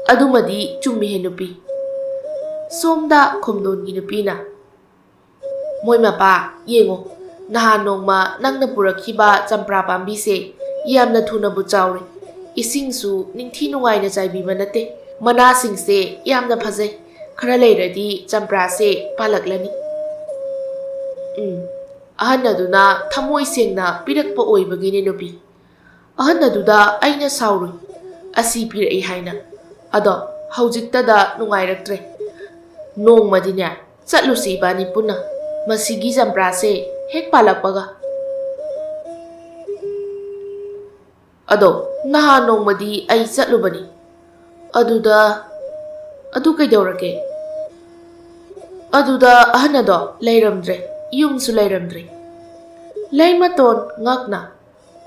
ꯑꯗꯨꯃꯗꯤ ꯆꯨꯝꯃꯤꯍꯦ ꯅꯨꯄꯤ. ꯁꯣꯝꯗ ꯈꯣꯝꯗꯣꯟꯒꯤ ꯅꯨꯄꯤꯅ, ꯃꯣꯏ ꯃꯄꯥ, ꯌꯦꯡꯉꯣ, ꯅꯍꯥꯟ ꯅꯣꯡꯃ ꯅꯪꯅ ꯄꯨꯔꯛꯈꯤꯕ ꯆꯝꯄ꯭ꯔꯥ ꯄꯥꯝꯕꯤꯁꯦ ꯌꯥꯝꯅ ꯊꯨꯅꯕꯨ ꯆꯥꯎꯔꯦ. ꯏꯁꯤꯡꯁꯨ ꯅꯤꯡꯊꯤ ꯅꯨꯡꯉꯥꯏꯅ ꯆꯥꯏꯕꯤꯕ ꯅꯠꯇꯦ. ꯃꯅꯥꯁꯤꯡꯁꯦ ꯌꯥꯝꯅ ꯐꯖꯩ. ꯈꯔ ꯂꯩꯔꯗꯤ ꯆꯝꯄ꯭ꯔꯥꯁꯦ ꯄꯥꯜꯂꯛꯂꯅꯤ. ꯑꯍꯟ ꯑꯗꯨꯅ ꯊꯃꯣꯏ ꯁꯦꯡꯅ ꯄꯤꯔꯛꯄ ꯑꯣꯏꯕꯒꯤꯅꯦ ꯅꯨꯄꯤ. ꯑꯍꯟ ꯑꯗꯨꯗ ꯑꯩꯅ ꯁꯥꯎꯔꯨꯏ, ꯑꯁꯤ ꯄꯤꯔꯛꯏ ꯍꯥꯏꯅ. ꯑꯗꯣ ꯍꯧꯖꯤꯛꯇꯗ ꯅꯨꯡꯉꯥꯏꯔꯛꯇ꯭ꯔꯦ. ꯅꯣꯡꯃꯗꯤꯅꯦ ꯆꯠꯂꯨꯁꯤ ꯏꯕꯥꯅꯤ ꯄꯨꯟꯅ, ꯃꯁꯤꯒꯤ ꯆꯝꯄ꯭ꯔꯥꯁꯦ ꯍꯦꯛ ꯄꯥꯜꯂꯛꯄꯒ. ꯑꯗꯣ ꯅꯍꯥꯟ ꯅꯣꯡꯃꯗꯤ ꯑꯩ ꯆꯠꯂꯨꯕꯅꯤ. ꯑꯗꯨ ꯀꯩꯗꯧꯔꯒꯦ? ꯑꯗꯨꯗ ꯑꯍꯟ ꯑꯗꯣ ꯂꯩꯔꯝꯗ꯭ꯔꯦ, ꯌꯨꯝꯁꯨ ꯂꯩꯔꯝꯗ꯭ꯔꯦ. ꯂꯩꯃꯇꯣꯟ ꯉꯛꯅ,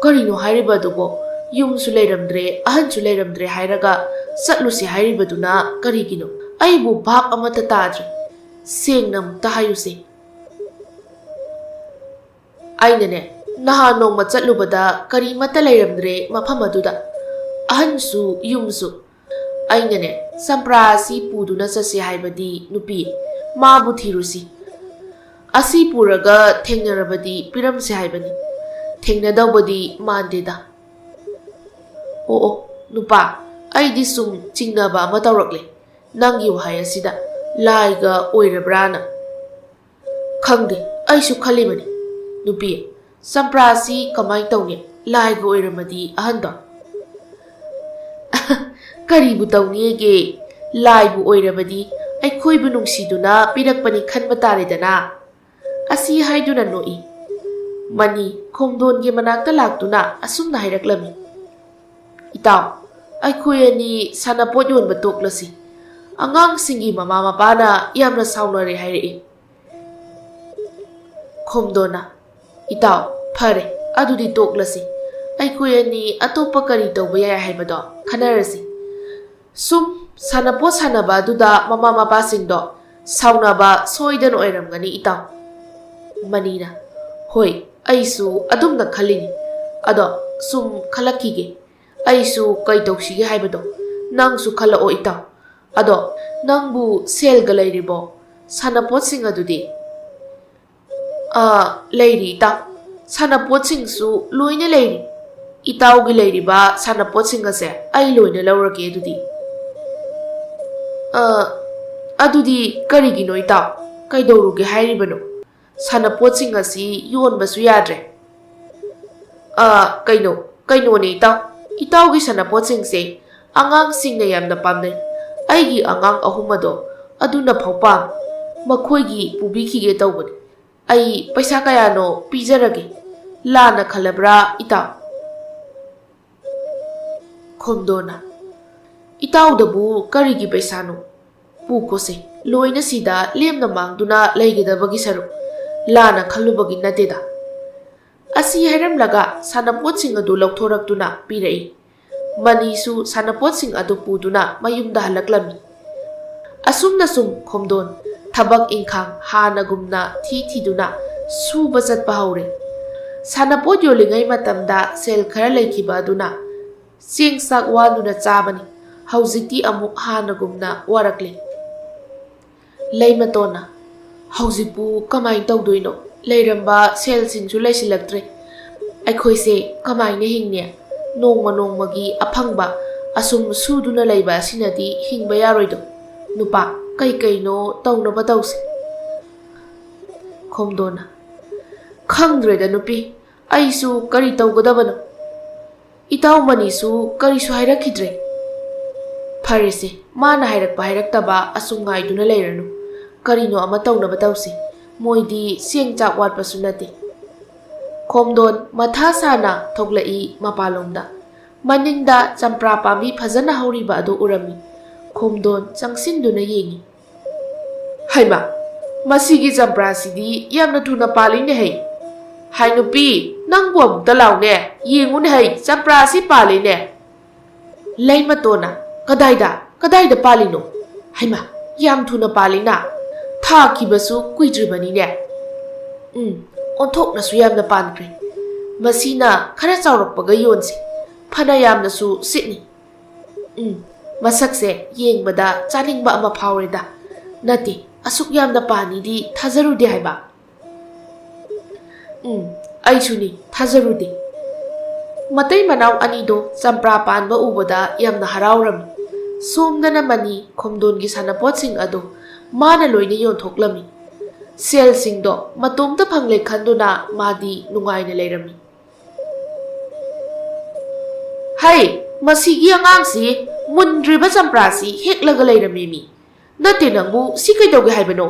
ꯀꯔꯤꯅꯣ ꯍꯥꯏꯔꯤꯕ ꯑꯗꯨꯕꯣ? ꯌꯨꯝꯁꯨ ꯂꯩꯔꯝꯗ꯭ꯔꯦ, ꯑꯍꯟꯁꯨ ꯂꯩꯔꯝꯗ꯭ꯔꯦ ꯍꯥꯏꯔꯒ ꯆꯠꯂꯨꯁꯤ ꯍꯥꯏꯔꯤꯕꯗꯨꯅ ꯀꯔꯤꯒꯤꯅꯣ? ꯑꯩꯕꯨ ꯚꯥꯞ ꯑꯃꯠꯇ ꯇꯥꯗ꯭ꯔꯦ. ꯁꯦꯡꯅ ꯑꯃꯨꯛꯇ ꯍꯥꯏꯌꯨꯁꯦ. ꯑꯩꯅꯅꯦ ꯅꯍꯥꯟ ꯅꯣꯡꯃ ꯆꯠꯂꯨꯕꯗ ꯀꯔꯤꯃꯠꯇ ꯂꯩꯔꯝꯗ꯭ꯔꯦ ꯃꯐꯝ ꯑꯗꯨꯗ, ꯑꯍꯟꯁꯨ ꯌꯨꯝꯁꯨ. ꯑꯩꯅꯅꯦ ꯆꯝꯄ꯭ꯔꯥ ꯑꯁꯤ ꯄꯨꯗꯨꯅ ꯆꯠꯁꯤ ꯍꯥꯏꯕꯗꯤ ꯅꯨꯄꯤ, ꯃꯥꯕꯨ ꯊꯤꯔꯨꯁꯤ. ꯑꯁꯤ ꯄꯨꯔꯒ ꯊꯦꯡꯅꯔꯕꯗꯤ ꯄꯤꯔꯝꯁꯤ ꯍꯥꯏꯕꯅꯤ. ꯊꯦꯡꯅꯗꯧꯕꯗꯤ ꯃꯥꯟꯗꯦꯗ. ꯑꯣ ꯅꯨꯄꯥ, ꯑꯩꯗꯤ ꯁꯨꯝ ꯆꯤꯡꯅꯕ ꯑꯃ ꯇꯧꯔꯛꯂꯦ ꯅꯪꯒꯤ ꯋꯥꯍꯩ ꯑꯁꯤꯗ. ꯂꯥꯏꯒ ꯑꯣꯏꯔꯕ꯭ꯔꯥꯅ. ꯈꯪꯗꯦ, ꯑꯩꯁꯨ ꯈꯜꯂꯤꯕꯅꯤ. ꯅꯨꯄꯤ, ꯆꯝꯄ꯭ꯔꯥ ꯑꯁꯤ ꯀꯃꯥꯏꯅ ꯇꯧꯅꯤ ꯂꯥꯏꯒ ꯑꯣꯏꯔꯝꯃꯗꯤ ꯑꯍꯟꯗꯣ? ꯀꯔꯤꯕꯨ ꯇꯧꯅꯤꯒꯦ? ꯂꯥꯏꯕꯨ ꯑꯣꯏꯔꯕꯗꯤ ꯑꯩꯈꯣꯏꯕꯨ ꯅꯨꯡꯁꯤꯗꯨꯅ ꯄꯤꯔꯛꯄꯅꯤ ꯈꯟꯕ ꯇꯥꯔꯦꯗꯅ. ꯑꯁꯤ ꯍꯥꯏꯗꯨꯅ ꯅꯣꯛꯏ. ꯃꯅꯤ ꯈꯣꯝꯗꯣꯟꯒꯤ ꯃꯅꯥꯛꯇ ꯂꯥꯛꯇꯨꯅ ꯑꯁꯨꯝꯅ ꯍꯥꯏꯔꯛꯂꯝꯃꯤ. ꯏꯇꯥꯎ, ꯑꯩꯈꯣꯏ ꯑꯅꯤ ꯁꯥꯟꯅꯄꯣꯠ ꯌꯣꯟꯕ ꯇꯣꯛꯂꯁꯤ. ꯑꯉꯥꯡꯁꯤꯡꯒꯤ ꯃꯃꯥ ꯃꯄꯥꯅ ꯌꯥꯝꯅ ꯁꯥꯎꯅꯔꯦ ꯍꯥꯏꯔꯛꯏ. ꯈꯣꯝꯗꯣꯟꯅ, ꯏꯇꯥꯎ, ꯐꯔꯦ, ꯑꯗꯨꯗꯤ ꯇꯣꯛꯂꯁꯤ. ꯑꯩꯈꯣꯏ ꯑꯅꯤ ꯑꯇꯣꯞꯄ ꯀꯔꯤ ꯇꯧꯕ ꯌꯥꯏ ꯍꯥꯏꯕꯗꯣ ꯈꯟꯅꯔꯁꯤ. ꯁꯨꯝ ꯁꯥꯟꯅꯄꯣꯠ ꯁꯥꯟꯅꯕ ꯑꯗꯨꯗ ꯃꯃꯥ ꯃꯄꯥꯁꯤꯡꯗꯣ ꯁꯥꯎꯅꯕ ꯁꯣꯏꯗꯅ ꯑꯣꯏꯔꯝꯒꯅꯤ ꯏꯇꯥꯎ. ꯃꯅꯤꯅ, ꯍꯣꯏ, ꯑꯩꯁꯨ ꯑꯗꯨꯝꯅ ꯈꯜꯂꯤꯅꯤ. ꯑꯗꯣ ꯁꯨꯝ ꯈꯜꯂꯛꯈꯤꯒꯦ ꯑꯩꯁꯨ ꯀꯩ ꯇꯧꯁꯤꯒꯦ ꯍꯥꯏꯕꯗꯣ ꯅꯪꯁꯨ ꯈꯜꯂꯛꯑꯣ ꯏꯇꯥꯎ ꯑꯗꯣ ꯅꯪꯕꯨ ꯁꯦꯜꯒ ꯂꯩꯔꯤꯕꯣ ꯁꯥꯟꯅꯄꯣꯠꯁꯤꯡ ꯑꯗꯨꯗꯤ ꯂꯩꯔꯤ ꯏꯇꯥꯎ ꯁꯥꯟꯅꯄꯣꯠꯁꯤꯡꯁꯨ ꯂꯣꯏꯅ ꯂꯩꯔꯤ ꯏꯇꯥꯎꯒꯤ ꯂꯩꯔꯤꯕ ꯁꯥꯟꯅꯄꯣꯠꯁꯤꯡ ꯑꯁꯦ ꯑꯩ ꯂꯣꯏꯅ ꯂꯧꯔꯒꯦ ꯑꯗꯨꯗꯤ ꯑꯗꯨꯗꯤ ꯀꯔꯤꯒꯤꯅꯣ ꯏꯇꯥꯎ ꯀꯩꯗꯧꯔꯨꯒꯦ ꯍꯥꯏꯔꯤꯕꯅꯣ ꯁꯥꯟꯅꯄꯣꯠꯁꯤꯡ ꯑꯁꯤ ꯌꯣꯟꯕꯁꯨ ꯌꯥꯗ꯭ꯔꯦ ꯀꯩꯅꯣꯅꯦ ꯏꯇꯥꯎ ꯏꯇꯥꯎꯒꯤ ꯁꯥꯟꯅꯄꯣꯠꯁꯤꯡꯁꯦ ꯑꯉꯥꯡꯁꯤꯡꯅ ꯌꯥꯝꯅ ꯄꯥꯝꯅꯩ ꯑꯩꯒꯤ ꯑꯉꯥꯡ ꯑꯍꯨꯝ ꯑꯗꯣ ꯑꯗꯨꯅ ꯐꯥꯎ ꯄꯥꯝꯃꯤ ꯃꯈꯣꯏꯒꯤ ꯄꯨꯕꯤꯈꯤꯒꯦ ꯇꯧꯕꯅꯤ ꯑꯩ ꯄꯩꯁꯥ ꯀꯌꯥꯅꯣ ꯄꯤꯖꯔꯒꯦ ꯂꯥꯟꯅ ꯈꯜꯂꯕ꯭ꯔꯥ ꯏꯇꯥꯎ ꯈꯣꯝꯗꯣꯟꯅ ꯏꯇꯥꯎꯗꯕꯨ ꯀꯔꯤꯒꯤ ꯄꯩꯁꯥꯅꯣ ꯄꯨꯈꯣꯁꯦ ꯂꯣꯏꯅ ꯁꯤꯗ ꯂꯦꯝꯅ ꯃꯥꯡꯗꯨꯅ ꯂꯩꯒꯗꯕꯒꯤ ꯁꯔꯨꯛ ꯂꯥꯟꯅ ꯈꯜꯂꯨꯕꯒꯤ ꯅꯠꯇꯦꯗ ꯑꯁꯤ ꯍꯥꯏꯔꯝꯂꯒ ꯁꯥꯟꯅꯄꯣꯠꯁꯤꯡ ꯑꯗꯨ ꯂꯧꯊꯣꯔꯛꯇꯨꯅ ꯄꯤꯔꯛꯏ ꯃꯅꯤꯁꯨ ꯁꯥꯟꯅꯄꯣꯠꯁꯤꯡ ꯑꯗꯨ ꯄꯨꯗꯨꯅ ꯃꯌꯨꯝꯗ ꯍꯜꯂꯛꯂꯝꯃꯤ ꯑꯁꯨꯝꯅ ꯁꯨꯝ ꯈꯣꯝꯗꯣꯟ ꯊꯕꯛ ꯏꯪꯈꯥꯡ ꯍꯥꯟꯅꯒꯨꯝꯅ ꯊꯤꯗꯨꯅ ꯁꯨꯕ ꯆꯠꯄ ꯍꯧꯔꯦ ꯁꯥꯟꯅꯄꯣꯠ ꯌꯣꯜꯂꯤꯉꯩ ꯃꯇꯝꯗ ꯁꯦꯜ ꯈꯔ ꯂꯩꯈꯤꯕ ꯑꯗꯨꯅ ꯆꯦꯡ ꯆꯥꯛ ꯋꯥꯟꯗꯨꯅ ꯆꯥꯕꯅꯤ ꯍꯧꯖꯤꯛꯇꯤ ꯑꯃꯨꯛ ꯍꯥꯟꯅꯒꯨꯝꯅ ꯋꯥꯔꯛꯂꯦ ꯂꯩꯃꯇꯣꯟꯅ ꯍꯧꯖꯤꯛꯄꯨ ꯀꯃꯥꯏꯅ ꯇꯧꯗꯣꯏꯅꯣ ꯂꯩꯔꯝꯕ ꯁꯦꯜꯁꯤꯡꯁꯨ ꯂꯩꯁꯤꯜꯂꯛꯇ꯭ꯔꯦ ꯑꯩꯈꯣꯏꯁꯦ ꯀꯃꯥꯏꯅ ꯍꯤꯡꯅꯤ ꯅꯣꯡꯃ ꯅꯣꯡꯃꯒꯤ ꯑꯐꯪꯕ ꯑꯁꯨꯝ ꯁꯨꯗꯨꯅ ꯂꯩꯕ ꯑꯁꯤꯅꯗꯤ ꯍꯤꯡꯕ ꯌꯥꯔꯣꯏꯗꯣ ꯅꯨꯄꯥ ꯀꯩꯅꯣ ꯇꯧꯅꯕ ꯇꯧꯁꯦ ꯈꯣꯝꯗꯣꯟꯅ ꯈꯪꯗ꯭ꯔꯦꯗ ꯅꯨꯄꯤ ꯑꯩꯁꯨ ꯀꯔꯤ ꯇꯧꯒꯗꯕꯅꯣ ꯏꯇꯥꯎꯃꯅꯤꯁꯨ ꯀꯔꯤꯁꯨ ꯍꯥꯏꯔꯛꯈꯤꯗ꯭ꯔꯦ ꯐꯔꯦꯁꯦ ꯃꯥꯅ ꯍꯥꯏꯔꯛꯄ ꯍꯥꯏꯔꯛꯇꯕ ꯑꯁꯨꯝ ꯉꯥꯏꯗꯨꯅ ꯂꯩꯔꯅꯨ ꯀꯔꯤꯅꯣ ꯑꯃ ꯇꯧꯅꯕ ꯇꯧꯁꯤ ꯃꯣꯏꯗꯤ ꯆꯦꯡ ꯆꯥꯛ ꯋꯥꯠꯄꯁꯨ ꯅꯠꯇꯦ ꯈꯣꯝꯗꯣꯟ ꯃꯊꯥ ꯁꯥꯅ ꯊꯣꯛꯂꯛꯏ ꯃꯄꯥꯟꯂꯣꯝꯗ ꯃꯅꯤꯡꯗ ꯆꯝꯄ꯭ꯔꯥ ꯄꯥꯝꯕꯤ ꯐꯖꯅ ꯍꯧꯔꯤꯕ ꯑꯗꯨ ꯎꯔꯝꯃꯤ ꯈꯣꯝꯗꯣꯟ ꯆꯪꯁꯤꯟꯗꯨꯅ ꯌꯦꯡꯉꯤ ꯍꯩꯃꯥ ꯃꯁꯤꯒꯤ ꯆꯝꯄ꯭ꯔꯥꯁꯤꯗꯤ ꯌꯥꯝꯅ ꯊꯨꯅ ꯄꯥꯜꯂꯤꯅꯦ ꯍꯩ ꯍꯥꯏ ꯅꯨꯄꯤ ꯅꯪꯕꯨ ꯑꯃꯨꯛꯇ ꯂꯥꯎꯅꯦ ꯌꯦꯡꯉꯨꯅꯦ ꯍꯩ ꯆꯝꯄ꯭ꯔꯥꯁꯤ ꯄꯥꯜꯂꯤꯅꯦ ꯂꯩꯃꯇꯣꯟꯅ ꯀꯗꯥꯏꯗ ꯄꯥꯜꯂꯤꯅꯣ ꯍꯩꯃꯥ ꯌꯥꯝ ꯊꯨꯅ ꯄꯥꯜꯂꯤꯅ ꯊꯥꯈꯤꯕꯁꯨ ꯀꯨꯏꯗ꯭ꯔꯤꯕꯅꯤꯅꯦ ꯑꯣꯟꯊꯣꯛꯅꯁꯨ ꯌꯥꯝꯅ ꯄꯥꯟꯈ꯭ꯔꯦ ꯃꯁꯤꯅ ꯈꯔ ꯆꯥꯎꯔꯛꯄꯒ ꯌꯣꯟꯁꯤ ꯐꯅ ꯌꯥꯝꯅꯁꯨ ꯁꯤꯠꯅꯤ ꯃꯁꯛꯁꯦ ꯌꯦꯡꯕꯗ ꯆꯥꯅꯤꯡꯕ ꯑꯃ ꯐꯥꯎꯔꯦꯗ ꯅꯠꯇꯦ ꯑꯁꯨꯛ ꯌꯥꯝꯅ ꯄꯥꯟꯅꯤꯗꯤ ꯊꯥꯖꯔꯨꯗꯦ ꯍꯥꯏꯕ ꯑꯩꯁꯨꯅꯤ ꯊꯥꯖꯔꯨꯗꯦ ꯃꯇꯩ ꯃꯅꯥꯎ ꯑꯅꯤꯗꯣ ꯆꯝꯄ꯭ꯔꯥ ꯄꯥꯟꯕ ꯎꯕꯗ ꯌꯥꯝꯅ ꯍꯔꯥꯎꯔꯝꯃꯤ ꯁꯣꯝꯗꯅ ꯃꯅꯤ ꯈꯣꯝꯗꯣꯟꯒꯤ ꯁꯥꯟꯅꯄꯣꯠꯁꯤꯡ ꯑꯗꯨ ꯃꯥꯅ ꯂꯣꯏꯅ ꯌꯣꯟꯊꯣꯛꯂꯝꯃꯤ ꯁꯦꯜꯁꯤꯡꯗꯣ ꯃꯇꯣꯝꯇ ꯐꯪꯂꯦ ꯈꯟꯗꯨꯅ ꯃꯥꯗꯤ ꯅꯨꯡꯉꯥꯏꯅ ꯂꯩꯔꯝꯃꯤ ꯍꯩ ꯃꯁꯤꯒꯤ ꯑꯉꯥꯡꯁꯤ ꯃꯨꯟꯗ꯭ꯔꯤꯕ ꯆꯝꯄ꯭ꯔꯥꯁꯤ ꯍꯦꯛꯂꯒ ꯂꯩꯔꯝꯃꯤꯃꯤ ꯅꯠꯇꯦ ꯅꯪꯕꯨ ꯁꯤ ꯀꯩꯗꯧꯒꯦ ꯍꯥꯏꯕꯅꯣ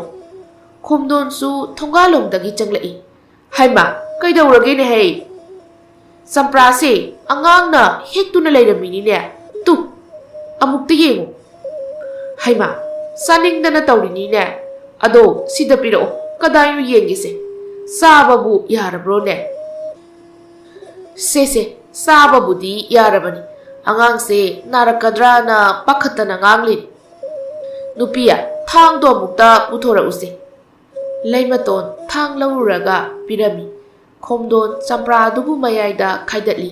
ꯈꯣꯝꯗꯣꯟꯁꯨ ꯊꯣꯡꯒꯥꯜꯂꯣꯝꯗꯒꯤ ꯆꯪꯂꯛꯏ ꯍꯩꯃꯥ ꯀꯩꯗꯧꯔꯒꯦꯅꯦ ꯍꯩ ꯆꯝꯄ꯭ꯔꯥꯁꯦ ꯑꯉꯥꯡꯅ ꯍꯦꯛꯇꯨꯅ ꯂꯩꯔꯝꯃꯤꯅꯤꯅꯦ ꯇꯨ ꯑꯃꯨꯛꯇ ꯌꯦꯡꯉꯨ ꯍꯩꯃꯥ ꯆꯥꯅꯤꯡꯗꯅ ꯇꯧꯔꯤꯅꯤꯅꯦ ꯑꯗꯣ ꯁꯤꯗ ꯄꯤꯔꯛꯑꯣ ꯀꯗꯥꯏꯅꯣ ꯌꯦꯡꯒꯦꯁꯦ ꯆꯥꯕꯕꯨ ꯌꯥꯔꯕ꯭ꯔꯣꯅꯦ ꯁꯦ ꯆꯥꯕꯕꯨꯗꯤ ꯌꯥꯔꯕꯅꯤ ꯑꯉꯥꯡꯁꯦ ꯅꯥꯔꯛꯀꯗ꯭ꯔꯥꯅ ꯄꯥꯈꯠꯇꯅ ꯉꯥꯡꯂꯤꯅꯤ ꯅꯨꯄꯤꯌꯥ ꯊꯥꯡꯗꯣ ꯑꯃꯨꯛꯇ ꯄꯨꯊꯣꯔꯛꯎꯁꯦ ꯂꯩꯃꯇꯣꯟ ꯊꯥꯡ ꯂꯧꯔꯨꯔꯒ ꯄꯤꯔꯝꯃꯤ ꯈꯣꯝꯗꯣꯟ ꯆꯝꯄ꯭ꯔꯥ ꯑꯗꯨꯕꯨ ꯃꯌꯥꯏꯗ ꯈꯥꯏꯗꯠꯂꯤ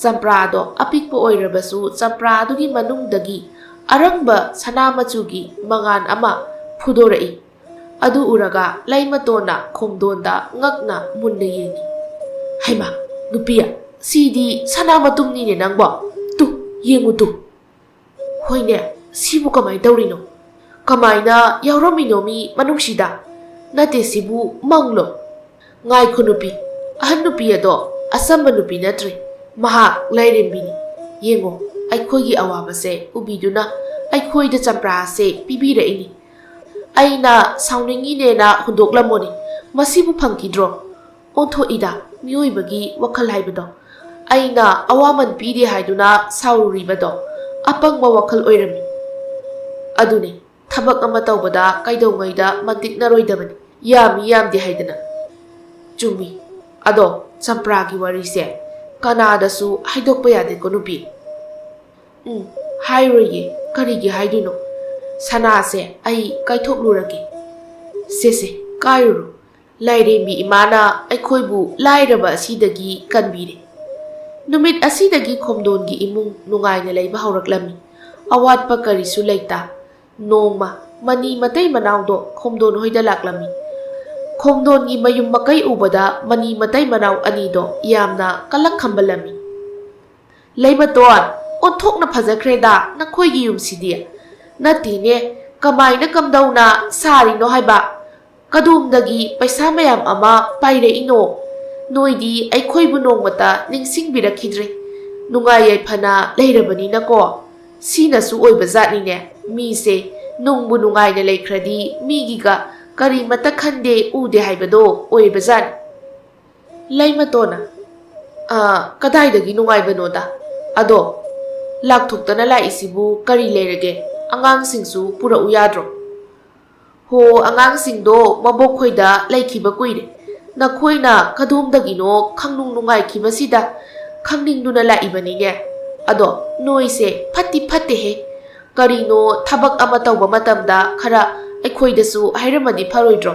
ꯆꯝꯄ꯭ꯔꯥꯗꯣ ꯑꯄꯤꯛꯄ ꯑꯣꯏꯔꯕꯁꯨ ꯆꯝꯄ꯭ꯔꯥ ꯑꯗꯨꯒꯤ ꯃꯅꯨꯡꯗꯒꯤ ꯑꯔꯪꯕ ꯁꯅꯥ ꯃꯆꯨꯒꯤ ꯃꯉꯥꯟ ꯑꯃ ꯐꯨꯗꯣꯔꯛꯏ ꯑꯗꯨ ꯎꯔꯒ ꯂꯩꯃꯇꯣꯟꯅ ꯈꯣꯝꯗꯣꯟꯗ ꯉꯛꯅ ꯃꯨꯟꯅ ꯌꯦꯡꯉꯤ ꯍꯩꯃꯥ ꯅꯨꯄꯤꯌꯥ ꯁꯤꯗꯤ ꯁꯅꯥ ꯃꯇꯨꯝꯅꯤꯅꯦ ꯅꯪꯕꯣ ꯇꯨ ꯌꯦꯡꯉꯨ ꯇꯨ ꯍꯣꯏꯅꯦ ꯁꯤꯕꯨ ꯀꯃꯥꯏꯅ ꯇꯧꯔꯤꯅꯣ ꯀꯃꯥꯏꯅ ꯌꯥꯎꯔꯝꯃꯤꯅꯣ ꯃꯤ ꯃꯅꯨꯡꯁꯤꯗ ꯅꯠꯇꯦ ꯁꯤꯕꯨ ꯃꯪꯂꯣ ꯉꯥꯏꯈꯣ ꯅꯨꯄꯤ ꯑꯍꯟ ꯅꯨꯄꯤ ꯑꯗꯣ ꯑꯆꯝꯕ ꯅꯨꯄꯤ ꯅꯠꯇ꯭ꯔꯦ ꯃꯍꯥꯛ ꯂꯥꯏꯔꯦꯝꯕꯤꯅꯤ ꯌꯦꯡꯉꯣ ꯑꯩꯈꯣꯏꯒꯤ ꯑꯋꯥꯕꯁꯦ ꯎꯕꯤꯗꯨꯅ ꯑꯩꯈꯣꯏꯗ ꯆꯝꯄ꯭ꯔꯥ ꯑꯁꯦ ꯄꯤꯕꯤꯔꯛꯏꯅꯤ ꯑꯩꯅ ꯁꯥꯎꯅꯤꯡꯉꯤꯅꯦꯅ ꯍꯨꯟꯗꯣꯛꯂꯝꯃꯣꯅꯤ ꯃꯁꯤꯕꯨ ꯐꯪꯈꯤꯗ꯭ꯔꯣ ꯑꯣꯟꯊꯣꯛꯏꯗ ꯃꯤꯑꯣꯏꯕꯒꯤ ꯋꯥꯈꯜ ꯍꯥꯏꯕꯗꯣ ꯑꯩꯅ ꯑꯋꯥꯃꯟ ꯄꯤꯗꯦ ꯍꯥꯏꯗꯨꯅ ꯁꯥꯎꯔꯨꯔꯤꯕꯗꯣ ꯑꯄꯪꯕ ꯋꯥꯈꯜ ꯑꯣꯏꯔꯝꯃꯤ ꯑꯗꯨꯅꯤ ꯊꯕꯛ ꯑꯃ ꯇꯧꯕꯗ ꯀꯩꯗꯧꯉꯩꯗ ꯃꯟꯇꯤꯛꯅꯔꯣꯏꯗꯕꯅꯤ ꯌꯥꯝꯃꯤ ꯌꯥꯝꯗꯦ ꯍꯥꯏꯗꯅ ꯆꯨꯝꯃꯤ ꯑꯗꯣ ꯆꯝꯄ꯭ꯔꯥꯒꯤ ꯋꯥꯔꯤꯁꯦ ꯀꯅꯥꯗꯁꯨ ꯍꯥꯏꯗꯣꯛꯄ ꯌꯥꯗꯦꯀꯣ ꯅꯨꯄꯤ ꯍꯥꯏꯔꯣꯏꯌꯦ ꯀꯔꯤꯒꯤ ꯍꯥꯏꯗꯣꯏꯅꯣ ꯁꯅꯥꯁꯦ ꯑꯩ ꯀꯥꯏꯊꯣꯛꯂꯨꯔꯒꯦ ꯁꯦ ꯀꯥꯏꯔꯨꯔꯣ ꯂꯥꯏꯔꯦꯝꯕꯤ ꯏꯃꯥꯅ ꯑꯩꯈꯣꯏꯕꯨ ꯂꯥꯏꯔꯕ ꯑꯁꯤꯗꯒꯤ ꯀꯟꯕꯤꯔꯦ ꯅꯨꯃꯤꯠ ꯑꯁꯤꯗꯒꯤ ꯈꯣꯝꯗꯣꯟꯒꯤ ꯏꯃꯨꯡ ꯅꯨꯡꯉꯥꯏꯅ ꯂꯩꯕ ꯍꯧꯔꯛꯂꯝꯃꯤ꯫ ꯑꯋꯥꯠꯄ ꯀꯔꯤꯁꯨ ꯂꯩꯇ꯫ ꯅꯣꯡꯃ ꯃꯅꯤ ꯃꯇꯩ ꯃꯅꯥꯎꯗꯣ ꯈꯣꯝꯗꯣꯟ ꯍꯣꯏꯗ ꯂꯥꯛꯂꯝꯃꯤ꯫ ꯈꯣꯝꯗꯣꯟꯒꯤ ꯃꯌꯨꯝ ꯃꯀꯩ ꯎꯕꯗ ꯃꯅꯤ ꯃꯇꯩ ꯃꯅꯥꯎ ꯑꯅꯤꯗꯣ ꯌꯥꯝꯅ ꯀꯂꯛ ꯈꯝꯕꯜꯂꯝꯃꯤ꯫ ꯂꯩꯃꯇꯣꯟ, ꯑꯣꯟꯊꯣꯛꯅ ꯐꯖꯈ꯭ꯔꯦꯗ ꯅꯈꯣꯏꯒꯤ ꯌꯨꯝꯁꯤꯗꯤ꯫ ꯅꯠꯇꯦꯅꯦ, ꯀꯃꯥꯏꯅ ꯀꯝꯗꯧꯅ ꯁꯥꯔꯤꯅꯣ ꯍꯥꯏꯕ? ꯀꯗꯣꯝꯗꯒꯤ ꯄꯩꯁꯥ ꯃꯌꯥꯝ ꯑꯃ ꯄꯥꯏꯔꯛꯏꯅꯣ? ꯅꯣꯏꯗꯤ ꯑꯩꯈꯣꯏꯕꯨ ꯅꯣꯡꯃꯇ ꯅꯤꯡꯁꯤꯡꯕꯤꯔꯛꯈꯤꯗ꯭ꯔꯦ꯫ ꯅꯨꯡꯉꯥꯏ ꯌꯥꯏꯐꯅ ꯂꯩꯔꯕꯅꯤꯅꯀꯣ꯫ ꯁꯤꯅꯁꯨ ꯑꯣꯏꯕ ꯖꯥꯠꯅꯤꯅꯦ, ꯃꯤꯁꯦ ꯅꯨꯡꯕꯨ ꯅꯨꯡꯉꯥꯏꯅ ꯂꯩꯈ꯭ꯔꯗꯤ ꯃꯤꯒꯤꯒ ꯀꯔꯤꯃꯠꯇ ꯈꯟꯗꯦ ꯎꯗꯦ ꯍꯥꯏꯕꯗꯣ ꯑꯣꯏꯕꯖꯥꯠꯅꯤ꯫ ꯂꯩꯃꯇꯣꯟꯅ ꯀꯗꯥꯏꯗꯒꯤ ꯅꯨꯡꯉꯥꯏꯕꯅꯣꯗ? ꯑꯗꯣ ꯂꯥꯛꯊꯣꯛꯇꯅ ꯂꯥꯛꯏꯁꯤꯕꯨ ꯀꯔꯤ ꯂꯩꯔꯒꯦ? ꯑꯉꯥꯡꯁꯤꯡꯁꯨ ꯄꯨꯔꯛꯎ ꯌꯥꯗ꯭ꯔꯣ? ꯍꯣ, ꯑꯉꯥꯡꯁꯤꯡꯗꯣ ꯃꯕꯣꯛꯈꯣꯏꯗ ꯂꯩꯈꯤꯕ ꯀꯨꯏꯔꯦ꯫ ꯅꯈꯣꯏꯅ ꯀꯗꯣꯝꯗꯒꯤꯅꯣ ꯈꯪꯅꯨꯡ ꯅꯨꯡꯉꯥꯏꯈꯤꯕꯁꯤꯗ ꯈꯪꯅꯤꯡꯗꯨꯅ ꯂꯥꯛꯏꯕꯅꯤꯅꯦ꯫ ꯑꯗꯣ ꯅꯣꯏꯁꯦ ꯐꯠꯇꯤ ꯐꯠꯇꯦꯍꯦ꯫ ꯀꯔꯤꯅꯣ ꯊꯕꯛ ꯑꯃ ꯇꯧꯕ ꯃꯇꯝꯗ ꯈꯔ ꯑꯩꯈꯣꯏꯗꯁꯨ ꯍꯥꯏꯔꯝꯃꯗꯤ ꯐꯔꯣꯏꯗ꯭ꯔꯣ?